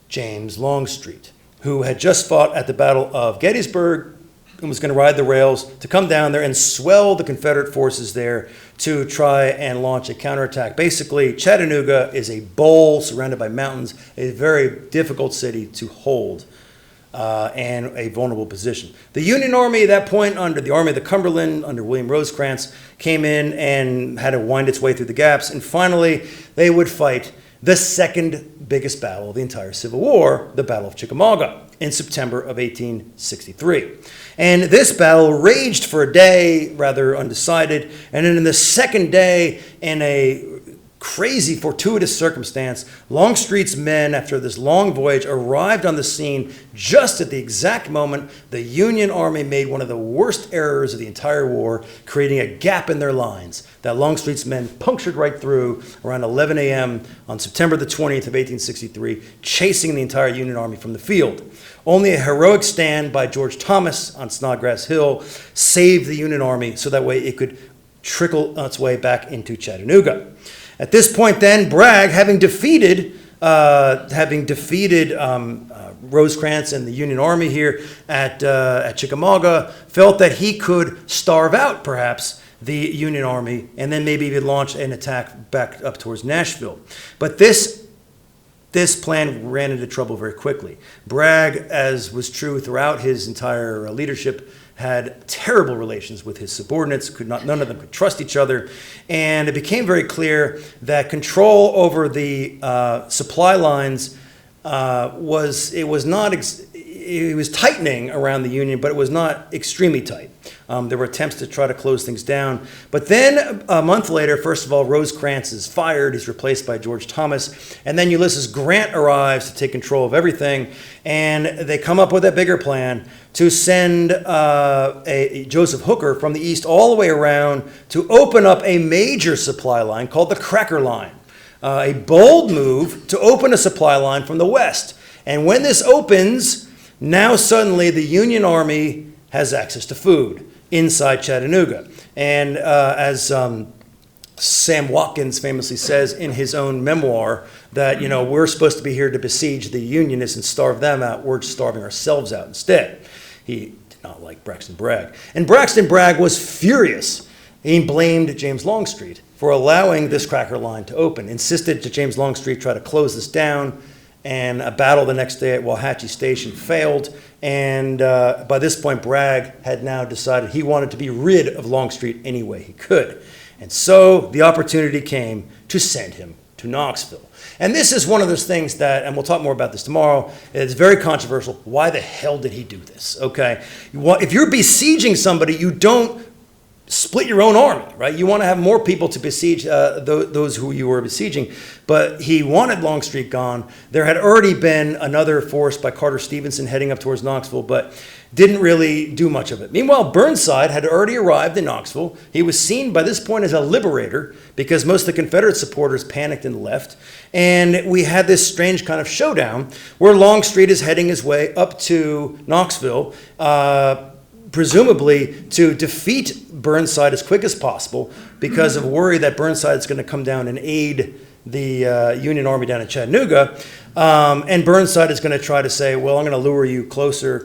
James Longstreet, who had just fought at the Battle of Gettysburg was going to ride the rails to come down there and swell the Confederate forces there to try and launch a counterattack. Basically, Chattanooga is a bowl surrounded by mountains, a very difficult city to hold. And a vulnerable position. The Union Army at that point, under the Army of the Cumberland, under William Rosecrans, came in and had to wind its way through the gaps. And finally, they would fight the second biggest battle of the entire Civil War, the Battle of Chickamauga, in September of 1863. And this battle raged for a day, rather undecided. And then in the second day, in a crazy fortuitous circumstance, Longstreet's men, after this long voyage, arrived on the scene just at the exact moment the Union Army made one of the worst errors of the entire war, creating a gap in their lines that Longstreet's men punctured right through around 11 a.m. on September the 20th of 1863, chasing the entire Union Army from the field. Only a heroic stand by George Thomas on Snodgrass Hill saved the Union Army so that way it could trickle its way back into Chattanooga. At this point, then, Bragg, having defeated Rosecrans and the Union Army here at Chickamauga, felt that he could starve out, perhaps, the Union Army and then maybe even launch an attack back up towards Nashville. But this plan ran into trouble very quickly. Bragg, as was true throughout his entire leadership, had terrible relations with his subordinates. None of them could trust each other, and it became very clear that control over the supply lines it was tightening around the Union, but it was not extremely tight. There were attempts to try to close things down. But then a month later, first of all, Rosecrans is fired. He's replaced by George Thomas. And then Ulysses Grant arrives to take control of everything. And they come up with a bigger plan to send a Joseph Hooker from the east all the way around to open up a major supply line called the Cracker Line. A bold move to open a supply line from the west. And when this opens, now suddenly the Union Army has access to food inside Chattanooga. And as Sam Watkins famously says in his own memoir, that, we're supposed to be here to besiege the Unionists and starve them out. We're starving ourselves out instead. He did not like Braxton Bragg. And Braxton Bragg was furious. He blamed James Longstreet for allowing this Cracker Line to open, insisted that James Longstreet try to close this down, and a battle the next day at Walhatchee Station failed. And by this point, Bragg had now decided he wanted to be rid of Longstreet any way he could. And so the opportunity came to send him to Knoxville. And this is one of those things that, and we'll talk more about this tomorrow, it's very controversial. Why the hell did he do this? Okay, if you're besieging somebody, you don't split your own army, right? You want to have more people to besiege those who you were besieging. But he wanted Longstreet gone. There had already been another force by Carter Stevenson heading up towards Knoxville, but didn't really do much of it. Meanwhile, Burnside had already arrived in Knoxville. He was seen by this point as a liberator because most of the Confederate supporters panicked and left. And we had this strange kind of showdown where Longstreet is heading his way up to Knoxville, presumably to defeat Burnside as quick as possible because of worry that Burnside is going to come down and aid the Union Army down in Chattanooga. And Burnside is going to try to say, well, I'm going to lure you closer,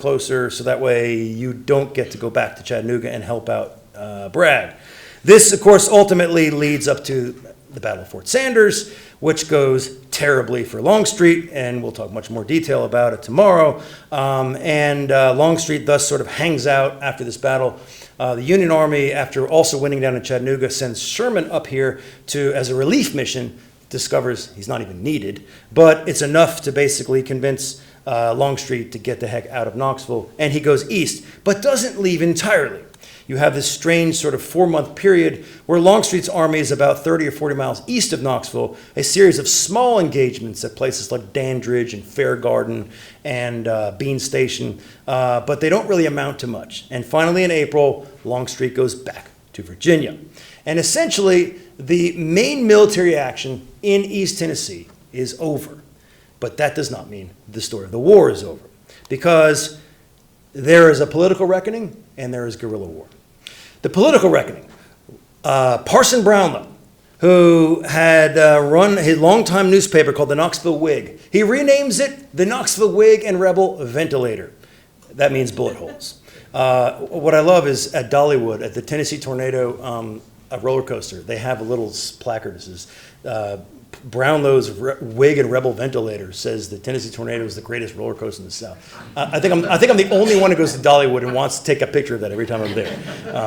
so that way you don't get to go back to Chattanooga and help out Bragg. This, of course, ultimately leads up to the Battle of Fort Sanders, which goes terribly for Longstreet, and we'll talk much more detail about it tomorrow. Longstreet thus sort of hangs out after this battle. The Union Army, after also winning down in Chattanooga, sends Sherman up here as a relief mission, discovers he's not even needed, but it's enough to basically convince Longstreet to get the heck out of Knoxville, and he goes east, but doesn't leave entirely. You have this strange sort of 4-month period where Longstreet's army is about 30 or 40 miles east of Knoxville, a series of small engagements at places like Dandridge and Fair Garden and Bean Station, but they don't really amount to much. And finally in April, Longstreet goes back to Virginia. And essentially, the main military action in East Tennessee is over. But that does not mean the story of the war is over, because there is a political reckoning and there is guerrilla war. The political reckoning, Parson Brownlow, who had run his longtime newspaper called the Knoxville Whig, he renames it the Knoxville Whig and Rebel Ventilator. That means bullet holes. What I love is at Dollywood, at the Tennessee Tornado a roller coaster, they have a little placard that says, Brownlow's wig and rebel ventilator says the Tennessee Tornado is the greatest roller coaster in the South. I think I'm the only one who goes to Dollywood and wants to take a picture of that every time I'm there.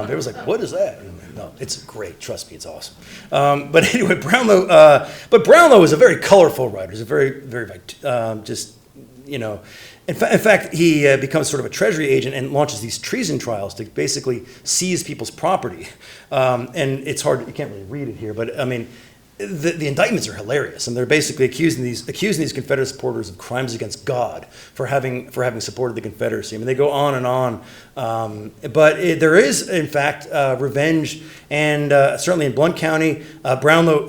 They was like, "What is that?" No, it's great. Trust me, it's awesome. But anyway, Brownlow is a very colorful writer. He's a very just In fact, he becomes sort of a treasury agent and launches these treason trials to basically seize people's property. And it's hard; you can't really read it here, but I mean. The indictments are hilarious, and they're basically accusing these Confederate supporters of crimes against God for having supported the Confederacy. I mean, they go on and on, but there is, in fact, revenge, and certainly in Blount County, Brownlow.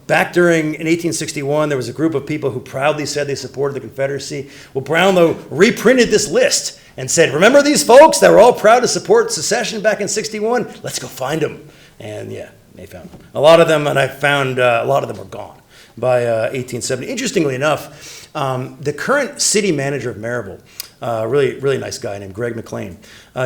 Back in 1861, there was a group of people who proudly said they supported the Confederacy. Well, Brownlow reprinted this list and said, "Remember these folks that were all proud to support secession back in '61? Let's go find them." And yeah. They found a lot of them, and I found a lot of them were gone by 1870. Interestingly enough, the current city manager of Maryville, really nice guy named Greg McLean,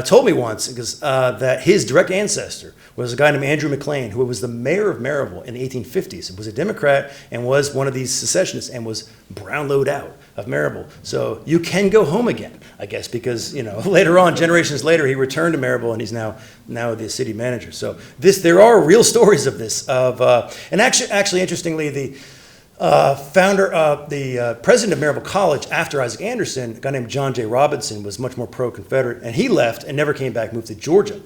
told me once that his direct ancestor was a guy named Andrew McLean, who was the mayor of Maryville in the 1850s. He was a Democrat and was one of these secessionists and was Brownlowed out of Maryville. So you can go home again, I guess, because later on, generations later, he returned to Maryville and he's now the city manager. So there are real stories of this. And actually, interestingly, the president of Maryville College after Isaac Anderson, a guy named John J. Robinson, was much more pro-Confederate, and he left and never came back, moved to Georgia.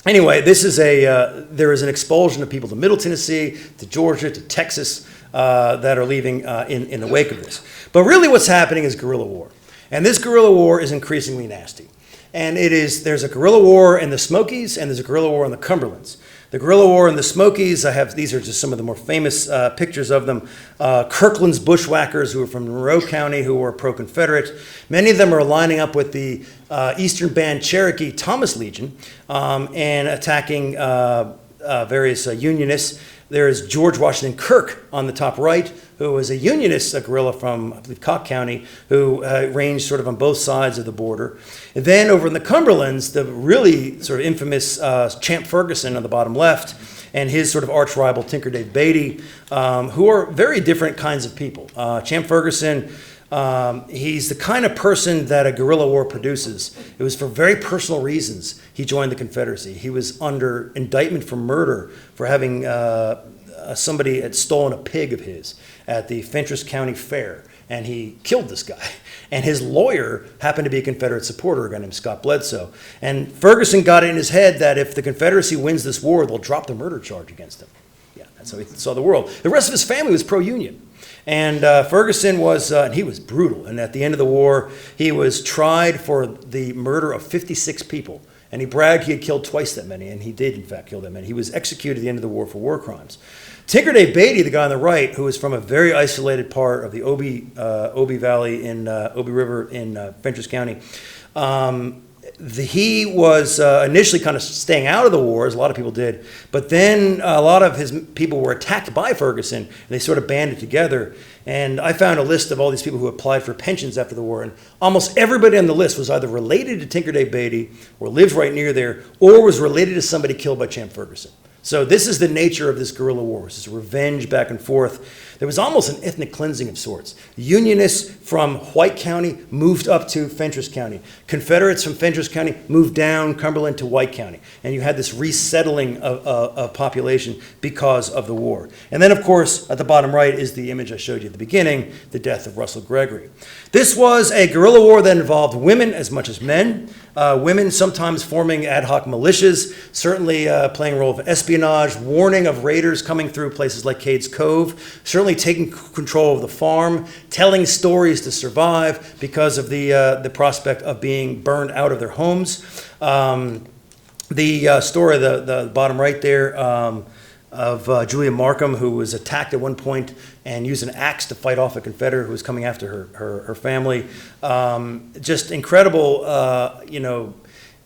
Anyway, there is an expulsion of people to Middle Tennessee, to Georgia, to Texas that are leaving in the wake of this. But really what's happening is guerrilla war. And this guerrilla war is increasingly nasty. And there's a guerrilla war in the Smokies and there's a guerrilla war in the Cumberlands. The guerrilla war in the Smokies, these are just some of the more famous pictures of them. Kirkland's bushwhackers, who were from Monroe County, who were pro-Confederate. Many of them are lining up with the Eastern Band Cherokee Thomas Legion and attacking various Unionists. There's George Washington Kirk on the top right, who was a Unionist, a guerrilla from, I believe, Cocke County, who ranged sort of on both sides of the border. And then over in the Cumberlands, the really sort of infamous Champ Ferguson on the bottom left, and his sort of arch rival Tinker Dave Beatty, who are very different kinds of people. Champ Ferguson, he's the kind of person that a guerrilla war produces. It was for very personal reasons he joined the Confederacy. He was under indictment for murder for having somebody had stolen a pig of his at the Fentress County Fair, and he killed this guy. And his lawyer happened to be a Confederate supporter, a guy named Scott Bledsoe. And Ferguson got it in his head that if the Confederacy wins this war, they'll drop the murder charge against him. Yeah, that's how he saw the world. The rest of his family was pro-Union. And Ferguson he was brutal. And at the end of the war, he was tried for the murder of 56 people. And he bragged he had killed twice that many, and he did, in fact, kill that many. He was executed at the end of the war for war crimes. Tinker Dave Beatty, the guy on the right, who was from a very isolated part of the Obi Valley in Obi River in Fentress County, he was initially kind of staying out of the war, as a lot of people did, but then a lot of his people were attacked by Ferguson, and they sort of banded together. And I found a list of all these people who applied for pensions after the war, and almost everybody on the list was either related to Tinker Dave Beatty, or lived right near there, or was related to somebody killed by Champ Ferguson. So this is the nature of this guerrilla war. This is revenge back and forth. There was almost an ethnic cleansing of sorts. Unionists from White County moved up to Fentress County. Confederates from Fentress County moved down Cumberland to White County. And you had this resettling of population because of the war. And then, of course, at the bottom right is the image I showed you at the beginning, the death of Russell Gregory. This was a guerrilla war that involved women as much as men. Women sometimes forming ad hoc militias, certainly playing a role of espionage, warning of raiders coming through places like Cades Cove, certainly taking control of the farm, telling stories to survive because of the prospect of being burned out of their homes. The story, the bottom right there, of Julia Markham, who was attacked at one point and used an axe to fight off a Confederate who was coming after her family. Just incredible,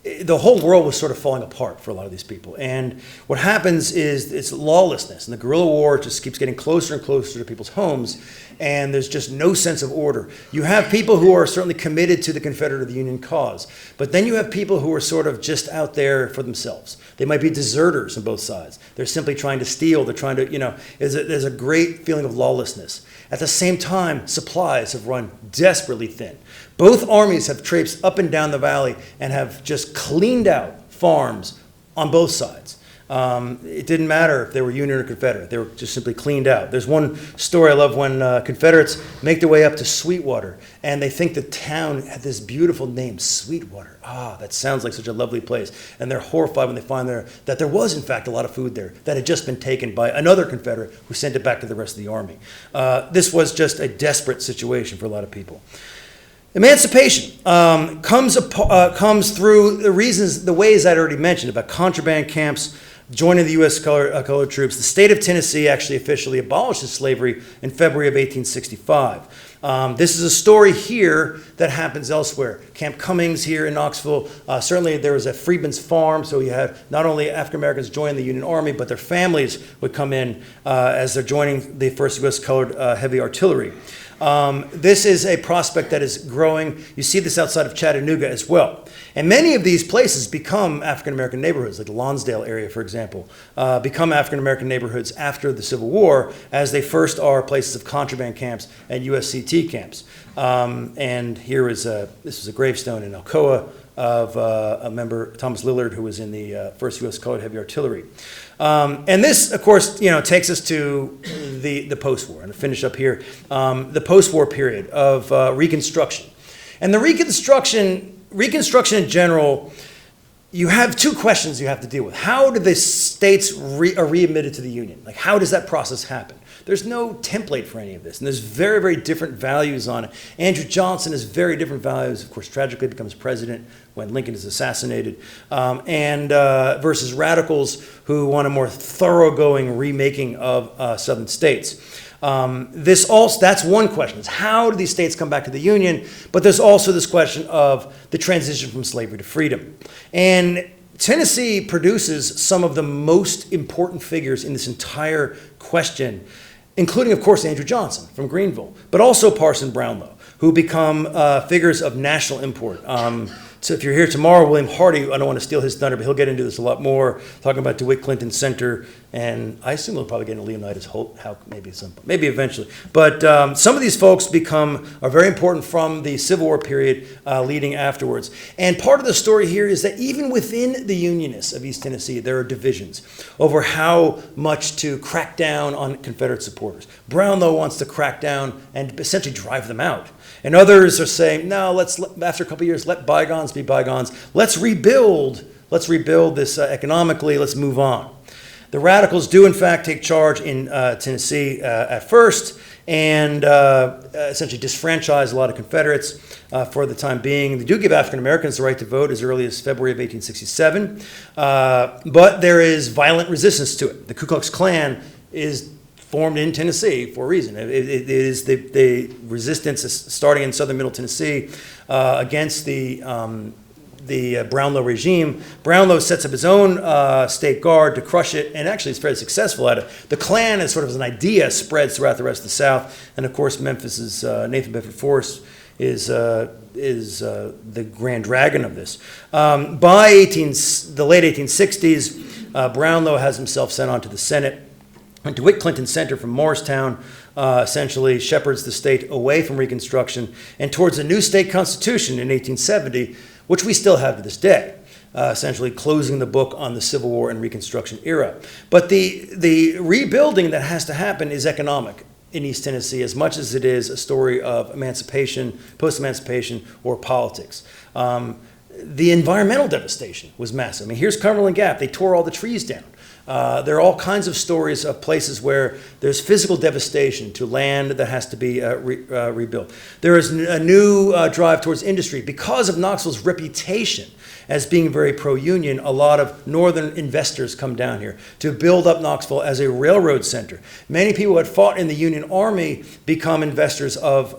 the whole world was sort of falling apart for a lot of these people. And what happens is it's lawlessness, and the guerrilla war just keeps getting closer and closer to people's homes, and there's just no sense of order. You have people who are certainly committed to the Confederate or the Union cause, but then you have people who are sort of just out there for themselves. They might be deserters on both sides. They're simply trying to steal. They're trying to, there's a great feeling of lawlessness. At the same time, supplies have run desperately thin. Both armies have traipsed up and down the valley and have just cleaned out farms on both sides. It didn't matter if they were Union or Confederate. They were just simply cleaned out. There's one story I love when Confederates make their way up to Sweetwater, and they think the town had this beautiful name, Sweetwater. That sounds like such a lovely place. And they're horrified when they find that there was, in fact, a lot of food there that had just been taken by another Confederate who sent it back to the rest of the army. This was just a desperate situation for a lot of people. Emancipation comes through the ways I'd already mentioned about contraband camps, joining the U.S. colored troops. The state of Tennessee actually officially abolishes slavery in February of 1865. This is a story here that happens elsewhere. Camp Cummings here in Knoxville. Certainly there was a Freedman's Farm, so you had not only African Americans join the Union Army, but their families would come in as they're joining the 1st U.S. Colored Heavy Artillery. This is a prospect that is growing. You see this outside of Chattanooga as well. And many of these places become African-American neighborhoods, like the Lonsdale area, for example, become African-American neighborhoods after the Civil War, as they first are places of contraband camps and USCT camps. And here is this is a gravestone in Alcoa of a member, Thomas Lillard, who was in the 1st U.S. Colored Heavy Artillery. And this, of course, takes us to the post-war. And to finish up here, the post-war period of Reconstruction. And the Reconstruction in general, you have two questions you have to deal with. How do the states are readmitted to the Union? Like, how does that process happen? There's no template for any of this, and there's very, very different values on it. Andrew Johnson has very different values. Of course, tragically becomes president when Lincoln is assassinated, versus radicals who want a more thoroughgoing remaking of southern states. That's one question, is how do these states come back to the Union? But there's also this question of the transition from slavery to freedom. And Tennessee produces some of the most important figures in this entire question, including, of course, Andrew Johnson from Greenville, but also Parson Brownlow, who become figures of national import. So if you're here tomorrow, William Hardy, I don't want to steal his thunder, but he'll get into this a lot more, talking about DeWitt Clinton Center, and I assume he'll probably get into Leonidas Holt, maybe eventually. But some of these folks are very important from the Civil War period leading afterwards. And part of the story here is that even within the Unionists of East Tennessee, there are divisions over how much to crack down on Confederate supporters. Brownlow wants to crack down and essentially drive them out. And others are saying, no, after a couple of years, let bygones be bygones. Let's rebuild this economically. Let's move on. The radicals do, in fact, take charge in Tennessee at first and essentially disfranchise a lot of Confederates for the time being. They do give African Americans the right to vote as early as February of 1867, but there is violent resistance to it. The Ku Klux Klan is formed in Tennessee for a reason. It is the resistance is starting in southern middle Tennessee against the Brownlow regime. Brownlow sets up his own state guard to crush it, and actually is very successful at it. The Klan, as sort of an idea, spreads throughout the rest of the South, and of course Memphis's Nathan Bedford Forrest is the grand dragon of this. By the late 1860s, Brownlow has himself sent on to the Senate. And DeWitt Clinton Center from Morristown essentially shepherds the state away from Reconstruction and towards a new state constitution in 1870, which we still have to this day, essentially closing the book on the Civil War and Reconstruction era. But the rebuilding that has to happen is economic in East Tennessee as much as it is a story of emancipation, post-emancipation, or politics. The environmental devastation was massive. I mean, here's Cumberland Gap. They tore all the trees down. There are all kinds of stories of places where there's physical devastation to land that has to be rebuilt. There is a new drive towards industry. Because of Knoxville's reputation as being very pro-union, a lot of northern investors come down here to build up Knoxville as a railroad center. Many people who had fought in the Union Army become investors of,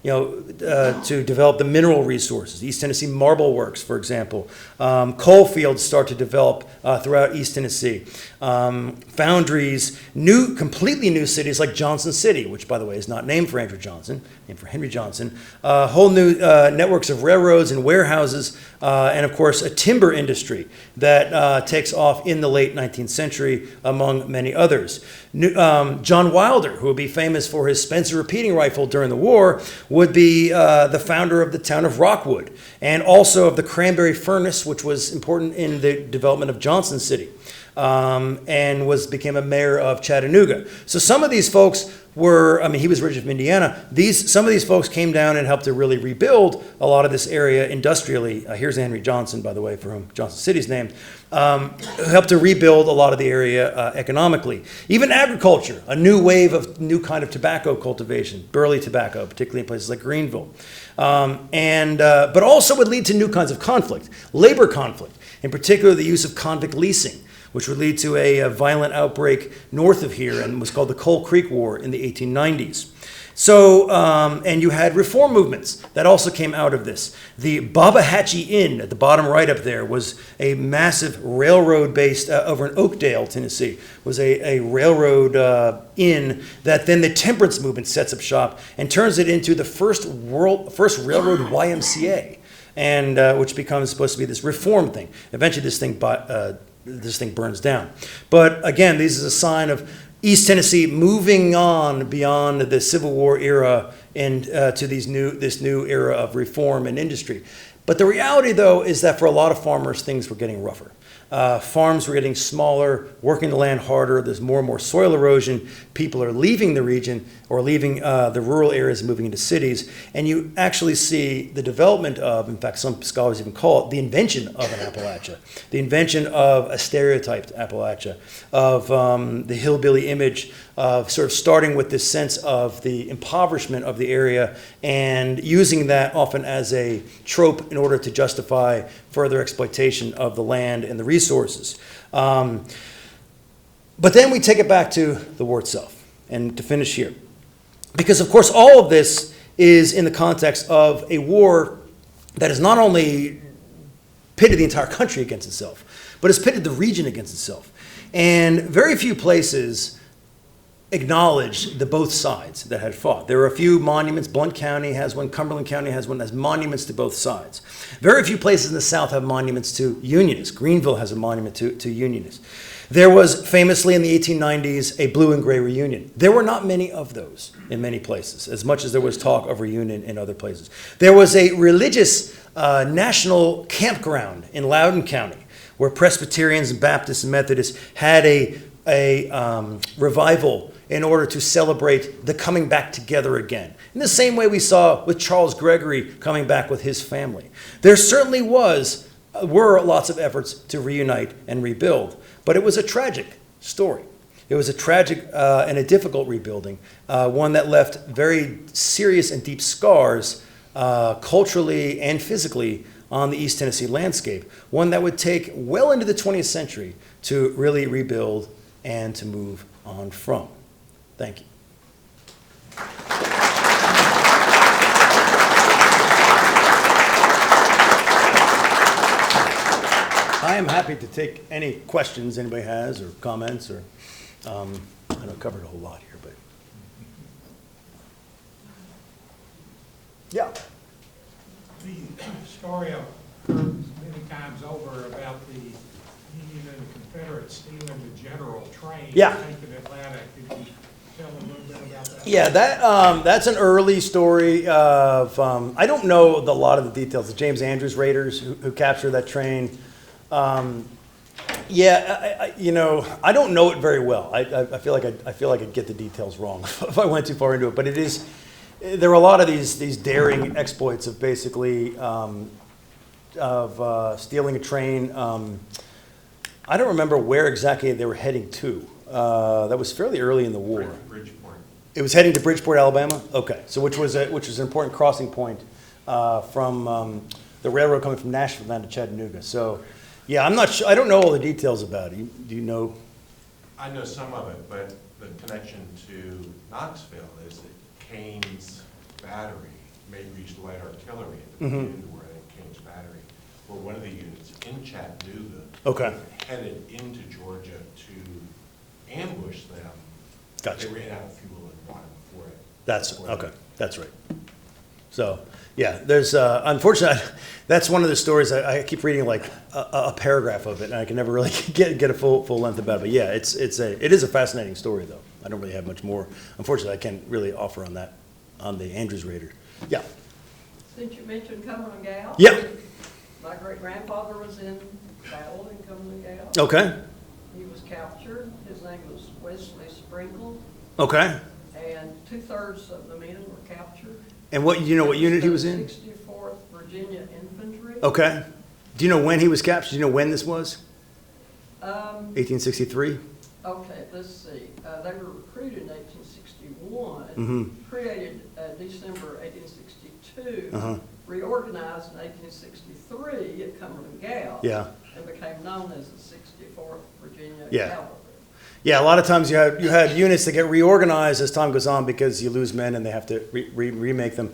to develop the mineral resources. East Tennessee Marble Works, for example. Coal fields start to develop throughout East Tennessee. Foundries, completely new cities like Johnson City, which, by the way, is not named for Andrew Johnson, named for Henry Johnson. Whole new networks of railroads and warehouses, and of course, a timber industry that takes off in the late 19th century, among many others. John Wilder, who would be famous for his Spencer repeating rifle during the war, would be the founder of the town of Rockwood, and also of the Cranberry Furnace, which was important in the development of Johnson City, and became a mayor of Chattanooga. So some of these folks he was originally from Indiana. Some of these folks came down and helped to really rebuild a lot of this area industrially. Here's Henry Johnson, by the way, for whom Johnson City's named. Helped to rebuild a lot of the area economically. Even agriculture, a new wave of new kind of tobacco cultivation, burley tobacco, particularly in places like Greenville. But also would lead to new kinds of conflict, labor conflict, in particular the use of convict leasing, which would lead to a violent outbreak north of here and was called the Coal Creek War in the 1890s. So, and you had reform movements that also came out of this. The Babahatchee Inn at the bottom right up there was a massive railroad based, over in Oakdale, Tennessee, was a railroad inn that then the temperance movement sets up shop and turns it into the first railroad YMCA, and which becomes supposed to be this reform thing. Eventually this thing burns down. But again, this is a sign of East Tennessee moving on beyond the Civil War era and to this new era of reform and industry. But the reality, though, is that for a lot of farmers, things were getting rougher. Farms were getting smaller, working the land harder. There's more and more soil erosion. People are leaving the region or leaving the rural areas and moving into cities. And you actually see the development of, in fact, some scholars even call it the invention of an Appalachia, the invention of a stereotyped Appalachia, of the hillbilly image, of sort of starting with this sense of the impoverishment of the area and using that often as a trope in order to justify further exploitation of the land and the resources. But then we take it back to the war itself, and to finish here. Because, of course, all of this is in the context of a war that has not only pitted the entire country against itself, but has pitted the region against itself. And very few places acknowledged the both sides that had fought. There were a few monuments. Blount County has one. Cumberland County has one. Has monuments to both sides. Very few places in the South have monuments to Unionists. Greenville has a monument to Unionists. There was famously in the 1890s a blue and gray reunion. There were not many of those in many places, as much as there was talk of reunion in other places. There was a religious national campground in Loudoun County where Presbyterians and Baptists and Methodists had a revival in order to celebrate the coming back together again. In the same way we saw with Charles Gregory coming back with his family. There certainly were lots of efforts to reunite and rebuild, but it was a tragic story. It was a tragic and a difficult rebuilding, one that left very serious and deep scars culturally and physically on the East Tennessee landscape, one that would take well into the 20th century to really rebuild and to move on from. Thank you. I am happy to take any questions anybody has or comments, or I know I covered a whole lot here, but yeah.
The story I've heard many times over about the Union and the Confederates stealing the General train.
Yeah.
I think in Atlanta. Could you tell a little bit about that?
Yeah, that's an early story of, I don't know a lot of the details. The James Andrews Raiders who captured that train. I don't know it very well. I feel like I'd get the details wrong if I went too far into it. But there were a lot of these daring exploits of basically stealing a train. I don't remember where exactly they were heading to. That was fairly early in the war.
Bridgeport.
It was heading to Bridgeport, Alabama? Okay, so which was an important crossing point from the railroad coming from Nashville down to Chattanooga. So, yeah, I'm not sure, I don't know all the details about it. Do you know?
I know some of it, but the connection to Knoxville is that Kane's battery made reached light artillery at the beginning of the war, I think Kane's battery, were one of the units in Chattanooga.
Okay.
Headed into Georgia to ambush them.
Gotcha.
They ran out of fuel and water before it.
That's, okay, that's right. So, yeah, there's, unfortunately, that's one of the stories, I keep reading like a paragraph of it, and I can never really get a full length about it. But yeah, it is a fascinating story, though. I don't really have much more. Unfortunately, I can't really offer on that, on the Andrews Raider. Yeah.
Since you mentioned Cumberland Gap.
Yeah.
My great-grandfather was in battle in Cumberland Gap.
Okay,
He was captured. His name was Wesley Sprinkle,
okay.
and 2/3 of the men were captured.
And what, you know what unit he was in?
64th Virginia Infantry.
Okay. Do you know when he was captured? Do you know when this was? 1863?
Okay, let's see. They were recruited in 1861,
Mhm.
created December 1862,
Uh-huh.
reorganized in 1863 at Cumberland Gap.
Yeah.
And became known as the 64th Virginia
Yeah.
Cavalry.
Yeah, a lot of times you had units that get reorganized as time goes on because you lose men and they have to remake them.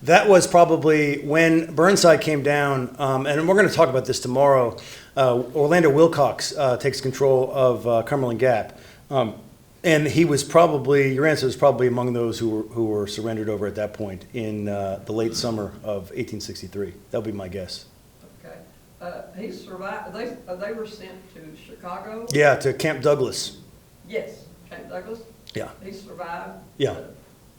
That was probably when Burnside came down, and we're going to talk about this tomorrow. Orlando Wilcox takes control of Cumberland Gap, and he was probably, your answer is probably among those who were surrendered over at that point in the late summer of 1863. That would be my guess.
Okay. He survived, they were sent to Chicago?
Yeah, to Camp Douglas.
Yes, Camp Douglas.
Yeah.
He survived.
Yeah.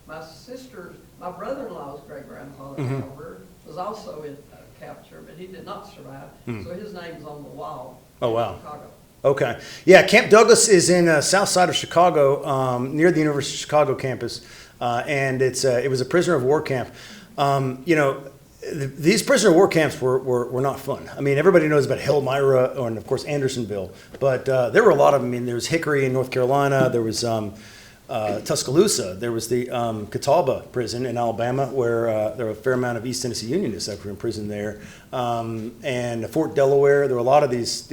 My brother-in-law's great-grandfather,
Mhm.
however, was also in capture, but he did not survive. So his name's on the wall.
Oh,
in
wow.
Chicago.
Okay. Yeah, Camp Douglas is in south side of Chicago, near the University of Chicago campus, and it was a prisoner of war camp. You know, these prisoner of war camps were not fun. I mean, everybody knows about Elmira and, of course, Andersonville, but there were a lot of them. I mean, there was Hickory in North Carolina. There was Tuscaloosa. There was the Catawba prison in Alabama, where there were a fair amount of East Tennessee Unionists that were in prison there, and Fort Delaware. There were a lot of these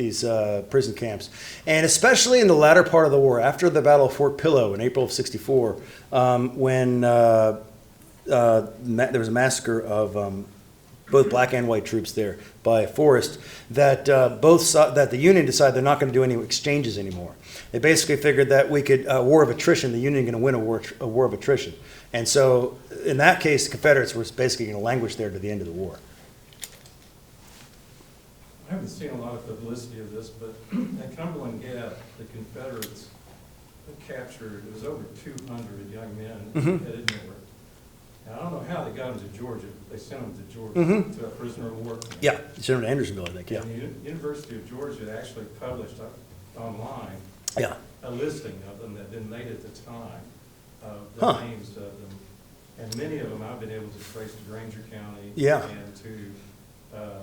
prison camps, and especially in the latter part of the war, after the Battle of Fort Pillow in April of '64, when there was a massacre of both black and white troops there by Forrest, that that the Union decided they're not going to do any exchanges anymore. They basically figured that we could, war of attrition, the Union going to win a war of attrition. And so in that case, the Confederates were basically going to languish there to the end of the war.
I haven't seen a lot of publicity of this, but at Cumberland Gap, the Confederates captured, it was over 200 young men headed north. Now, I don't know how they got them to Georgia, but they sent them to Georgia, to a prisoner of war camp.
Yeah, Senator Andersonville, I think, yeah.
And the University of Georgia actually published online
Yeah.
a listing of them that had been made at the time, of the
Huh.
names of them. And many of them I've been able to trace to Granger County.
Yeah.
And to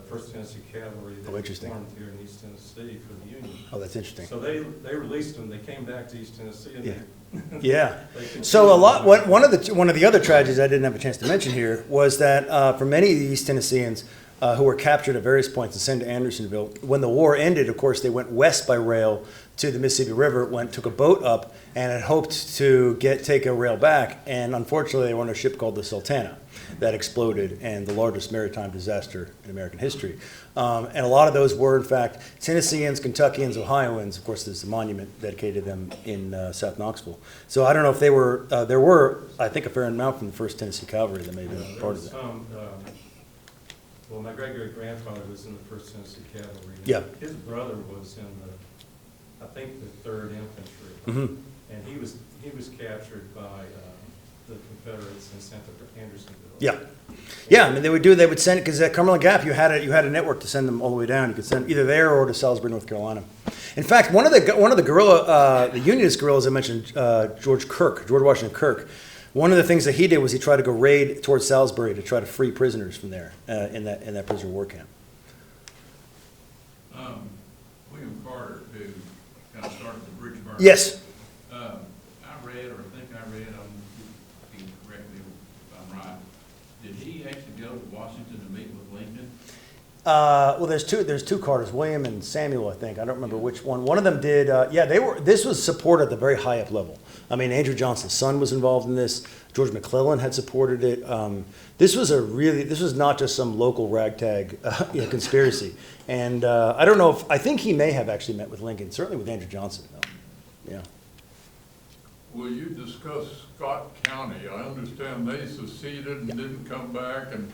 First Tennessee Cavalry that
Oh,
was
interesting.
formed here in East Tennessee for the Union.
Oh, that's interesting.
So they released them, they came back to East Tennessee and
Yeah.
they.
Yeah.
they
So
continued.
one of the other tragedies I didn't have a chance to mention here was that for many of the East Tennesseans who were captured at various points and sent to Andersonville, when the war ended, of course, they went west by rail to the Mississippi River, took a boat up, and had hoped to take a rail back. And unfortunately, they were on a ship called the Sultana that exploded, and the largest maritime disaster in American history. And a lot of those were, in fact, Tennesseans, Kentuckians, Ohioans. Of course, there's a monument dedicated to them in South Knoxville. So I don't know if they were, there were, I think, a fair amount from the 1st Tennessee Cavalry that may have been
There
part
was
of that.
some, well, my great-great-grandfather was in the First Tennessee Cavalry.
Yeah.
His brother was in I think, the 3rd Infantry.
Mhm.
And he was captured by the Confederates and sent to Andersonville.
Yeah. Yeah, I mean, they would send, because at Cumberland Gap, you had a network to send them all the way down. You could send either there or to Salisbury, North Carolina. In fact, one of the guerrilla, the Unionist guerrillas I mentioned, George Washington Kirk, one of the things that he did was he tried to go raid towards Salisbury to try to free prisoners from there in that prisoner of war camp.
William Carter, who start at the Bridgeburn.
Yes.
I read, or think I read, you can correct me if I'm right, did he actually go to Washington to meet with Lincoln?
Well, there's two Carters, William and Samuel, I think. I don't remember which one. One of them did. Yeah, this was support at the very high up level. I mean, Andrew Johnson's son was involved in this. George McClellan had supported it. This was not just some local ragtag conspiracy. And I don't know I think he may have actually met with Lincoln, certainly with Andrew Johnson, though. Yeah.
Will you discuss Scott County? I understand they seceded and didn't come back, and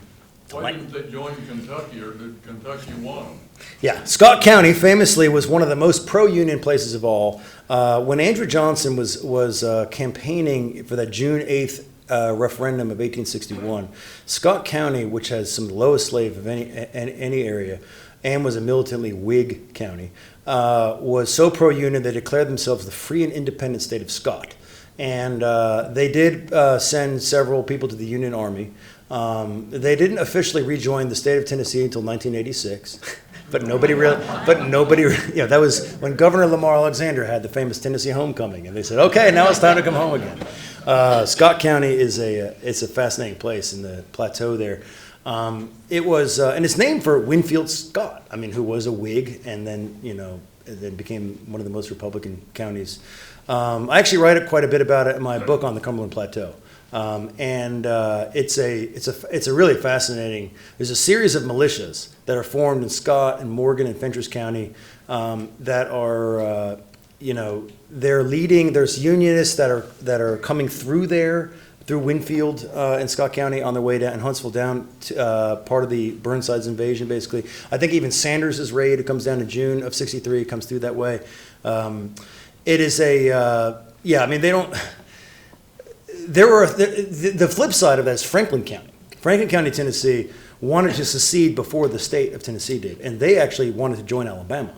why didn't they join Kentucky, or did Kentucky want them?
Yeah, Scott County famously was one of the most pro-union places of all. When Andrew Johnson was campaigning for that June 8th referendum of 1861, Scott County, which has some of the lowest slave of any area, and was a militantly Whig county, was so pro-union they declared themselves the free and independent state of Scott. And they did send several people to the Union Army. They didn't officially rejoin the state of Tennessee until 1986, but nobody, that was when Governor Lamar Alexander had the famous Tennessee homecoming, and they said, okay, now it's time to come home again. Scott County it's a fascinating place in the plateau there. It was, and it's named for Winfield Scott, who was a Whig, and then, then became one of the most Republican counties. I actually write quite a bit about it in my book on the Cumberland Plateau. It's a really fascinating, there's a series of militias that are formed in Scott and Morgan and Fentress County that are, they're leading, there's unionists that are coming through there, through Winfield in Scott County on their way down, in Huntsville down to part of the Burnside's invasion, basically. I think even Sanders' raid, it comes down in June of '63, it comes through that way. It is they don't, the flip side of that is Franklin County. Franklin County, Tennessee, wanted to secede before the state of Tennessee did, and they actually wanted to join Alabama.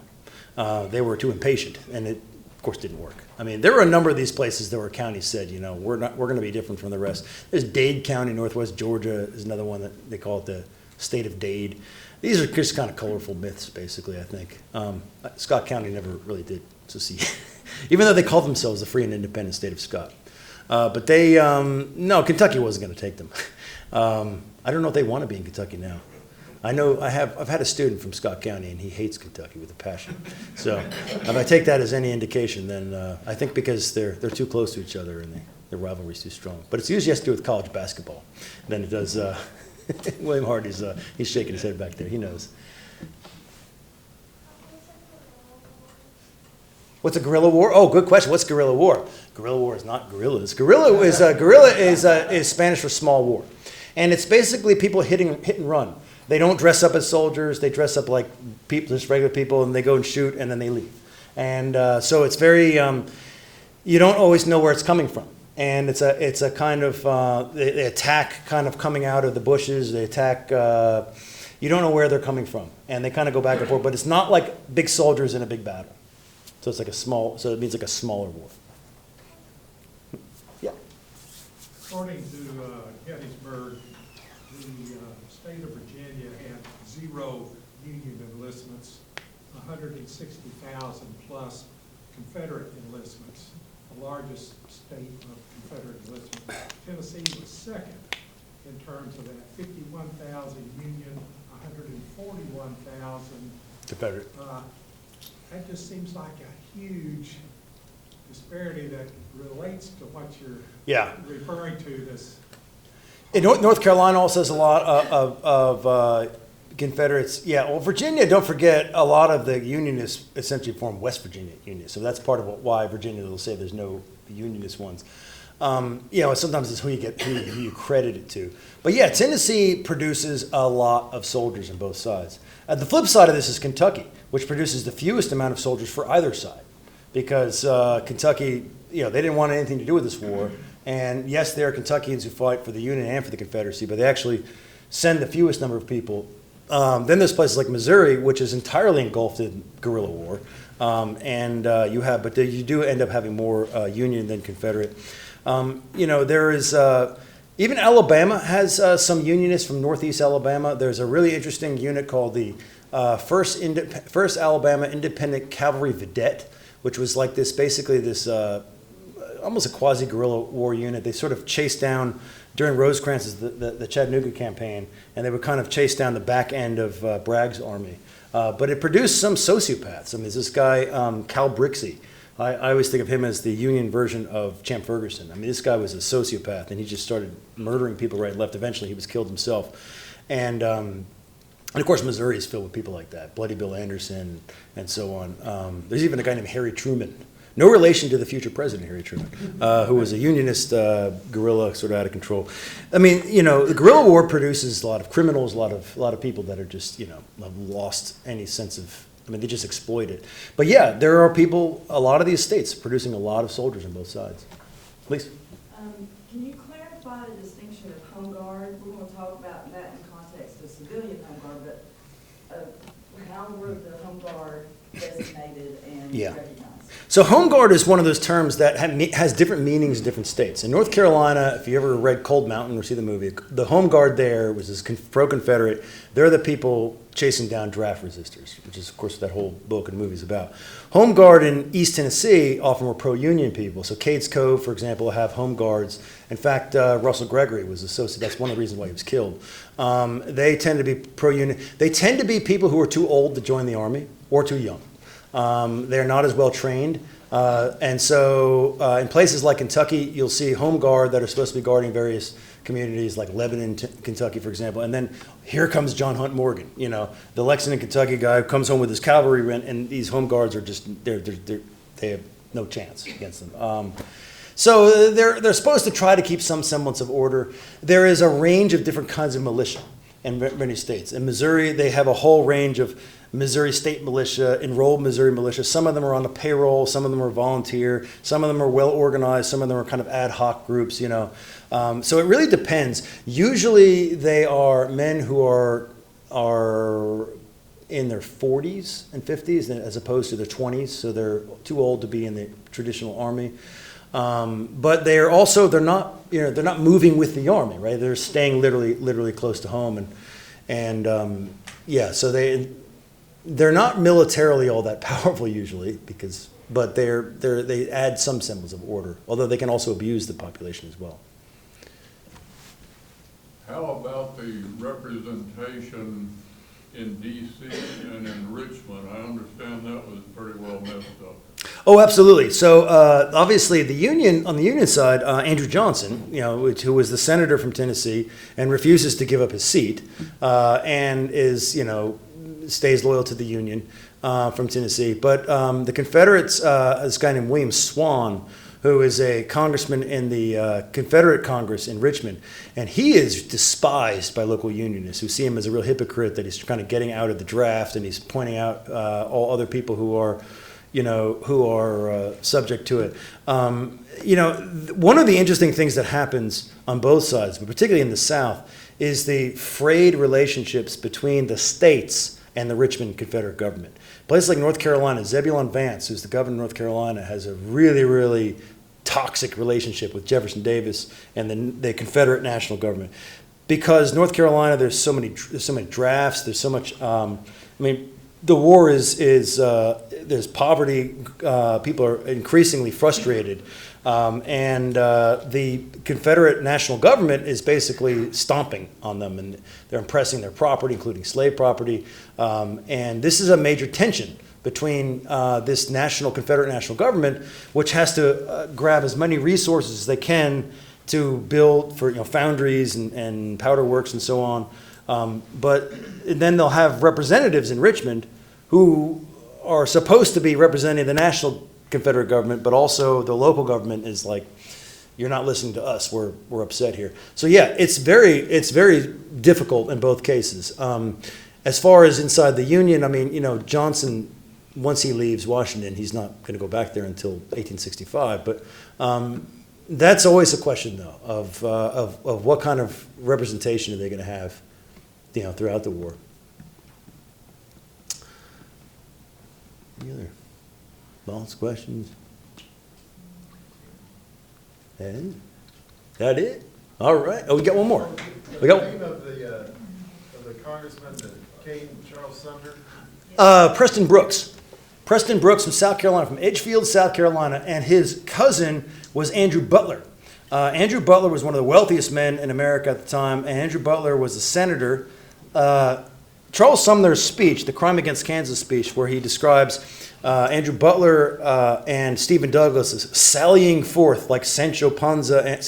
They were too impatient, and it, of course, didn't work. There were a number of these places that were counties said, we're going to be different from the rest. There's Dade County, Northwest Georgia, is another one that they call it the state of Dade. These are just kind of colorful myths, basically, I think. Scott County never really did secede, even though they called themselves the free and independent state of Scott. But they, no, Kentucky wasn't going to take them. I don't know if they want to be in Kentucky now. I know I've had a student from Scott County, and he hates Kentucky with a passion. So if I take that as any indication, then I think because they're too close to each other and their rivalry's too strong. But it's usually has to do with college basketball than it does. William Hardy's he's shaking his head back there. He knows. What's a guerrilla war? Oh, good question. What's guerrilla war? Guerrilla war is not guerrillas. Guerrilla is Spanish for small war, and it's basically people hit and run. They don't dress up as soldiers. They dress up like people, just regular people, and they go and shoot, and then they leave. And so it's very you don't always know where it's coming from, and it's a kind of they attack kind of coming out of the bushes. They attack. You don't know where they're coming from, and they kind of go back and forth. But it's not like big soldiers in a big battle. So it's like so it means like a smaller war. Yeah.
According to Gettysburg, the state of Virginia had 0 Union enlistments, 160,000 plus Confederate enlistments, the largest state of Confederate enlistment. Tennessee was second in terms of that, 51,000 Union, 141,000
Confederate.
That just seems like a huge disparity that relates to what you're referring to, this.
In North Carolina also has a lot of Confederates. Yeah, well, Virginia, don't forget, a lot of the Unionists essentially formed West Virginia Union. So that's part of why Virginia will say there's no Unionist ones. Sometimes it's who you credit it to. But yeah, Tennessee produces a lot of soldiers on both sides. The flip side of this is Kentucky, which produces the fewest amount of soldiers for either side. Because Kentucky, they didn't want anything to do with this war. And yes, there are Kentuckians who fight for the Union and for the Confederacy, but they actually send the fewest number of people. Then there's places like Missouri, which is entirely engulfed in guerrilla war. But you do end up having more Union than Confederate. There is, even Alabama has some Unionists from Northeast Alabama. There's a really interesting unit called the First Alabama Independent Cavalry Vedette, which was like this, basically this, almost a quasi-guerrilla war unit. They sort of chased down, during Rosecrance's, the Chattanooga campaign, and they would kind of chase down the back end of Bragg's army. But it produced some sociopaths. I mean, there's this guy, Cal Brixey. I always think of him as the Union version of Champ Ferguson. I mean, this guy was a sociopath, and he just started murdering people right and left. Eventually, he was killed himself. And of course, Missouri is filled with people like that, Bloody Bill Anderson and so on. There's even a guy named Harry Truman. No relation to the future president, Harry Truman, who was a unionist guerrilla, sort of out of control. I mean, you know, the guerrilla war produces a lot of criminals, a lot of people that are just, you know, have lost any sense of. I mean, they just exploit it. But yeah, there are people, a lot of these states producing a lot of soldiers on both sides. Please.
Can you clarify the distinction of home guard? We're going to talk about that in context of civilian home guard, but how were the home guard designated and
Yeah.
recognized?
So home guard is one of those terms that has different meanings in different states. In North Carolina, if you ever read Cold Mountain or see the movie, the home guard there was this pro-Confederate. They're the people chasing down draft resistors, which is, of course, what that whole book and movie is about. Home guard in East Tennessee often were pro-union people. So Cades Cove, for example, have home guards. In fact, Russell Gregory was associated. That's one of the reasons why he was killed. They tend to be pro-union. They tend to be people who are too old to join the army or too young. They're not as well trained. And so in places like Kentucky, you'll see home guard that are supposed to be guarding various communities like Lebanon, Kentucky, for example. And then here comes John Hunt Morgan, you know, the Lexington, Kentucky guy who comes home with his cavalry, and these home guards are just, they have no chance against them. So they're supposed to try to keep some semblance of order. There is a range of different kinds of militia in many states. In Missouri, they have a whole range of Missouri State Militia, enrolled Missouri militia. Some of them are on the payroll, some of them are volunteer, some of them are well organized, some of them are kind of ad hoc groups, you know. So it really depends. Usually they are men who are in their 40s and 50s as opposed to their 20s, so they're too old to be in the traditional army. But they're not moving with the army, right? They're staying literally close to home, so they're not militarily all that powerful usually, but they add some semblance of order, although they can also abuse the population as well.
How about the representation in DC and in Richmond? I understand that was pretty well messed up.
Oh, absolutely. So obviously, on the Union side, Andrew Johnson, you know, who was the senator from Tennessee and refuses to give up his seat, and is, you know, stays loyal to the Union from Tennessee. But the Confederates, this guy named William Swan, who is a congressman in the Confederate Congress in Richmond, and he is despised by local Unionists who see him as a real hypocrite, that he's kind of getting out of the draft, and he's pointing out all other people who are subject to it. One of the interesting things that happens on both sides, but particularly in the South, is the frayed relationships between the states and the Richmond Confederate government. Places like North Carolina, Zebulon Vance, who's the governor of North Carolina, has a really, really toxic relationship with Jefferson Davis and the Confederate national government. Because North Carolina, there's so many drafts, there's so much, the war there's poverty, people are increasingly frustrated, and the Confederate national government is basically stomping on them, and they're impressing their property, including slave property, and this is a major tension between this Confederate national government, which has to grab as many resources as they can to build for foundries and powder works and so on. But then they'll have representatives in Richmond who are supposed to be representing the national Confederate government, but also the local government is like, you're not listening to us. We're upset here. So yeah, it's very difficult in both cases. As far as inside the Union, Johnson, once he leaves Washington, he's not going to go back there until 1865. But that's always a question, though, of what kind of representation are they going to have, throughout the war. Any other thoughts, questions? And that it? All right. Oh, we got one more. We got
the name of the congressman that came, Charles Sumner.
Preston Brooks. Preston Brooks from South Carolina, from Edgefield, South Carolina, and his cousin was Andrew Butler. Andrew Butler was one of the wealthiest men in America at the time, and Andrew Butler was a senator. Charles Sumner's speech, the Crime Against Kansas speech, where he describes Andrew Butler and Stephen Douglas as sallying forth like Sancho Panza, and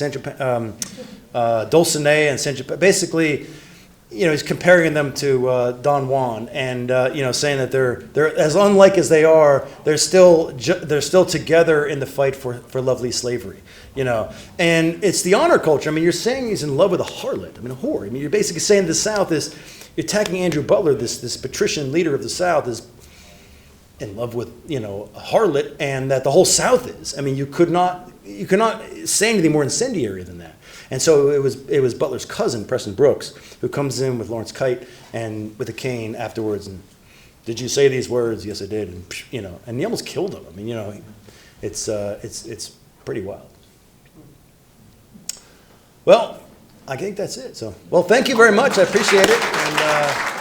Dulcinea, and Sancho. Basically, he's comparing them to Don Juan, and saying that they're as unlike as they are, they're still together in the fight for lovely slavery. And it's the honor culture. I mean, you're saying he's in love with a harlot. I mean, a whore. I mean, you're basically saying the South is. You're attacking Andrew Butler, this patrician leader of the South, is in love with a harlot, and that the whole South is. I mean, you could not say anything more incendiary than that. And so it was Butler's cousin, Preston Brooks, who comes in with Lawrence Kite and with a cane afterwards. And did you say these words? Yes, I did. And and he almost killed him. I mean, it's pretty wild. Well, I think that's it. So, well, thank you very much. I appreciate it. And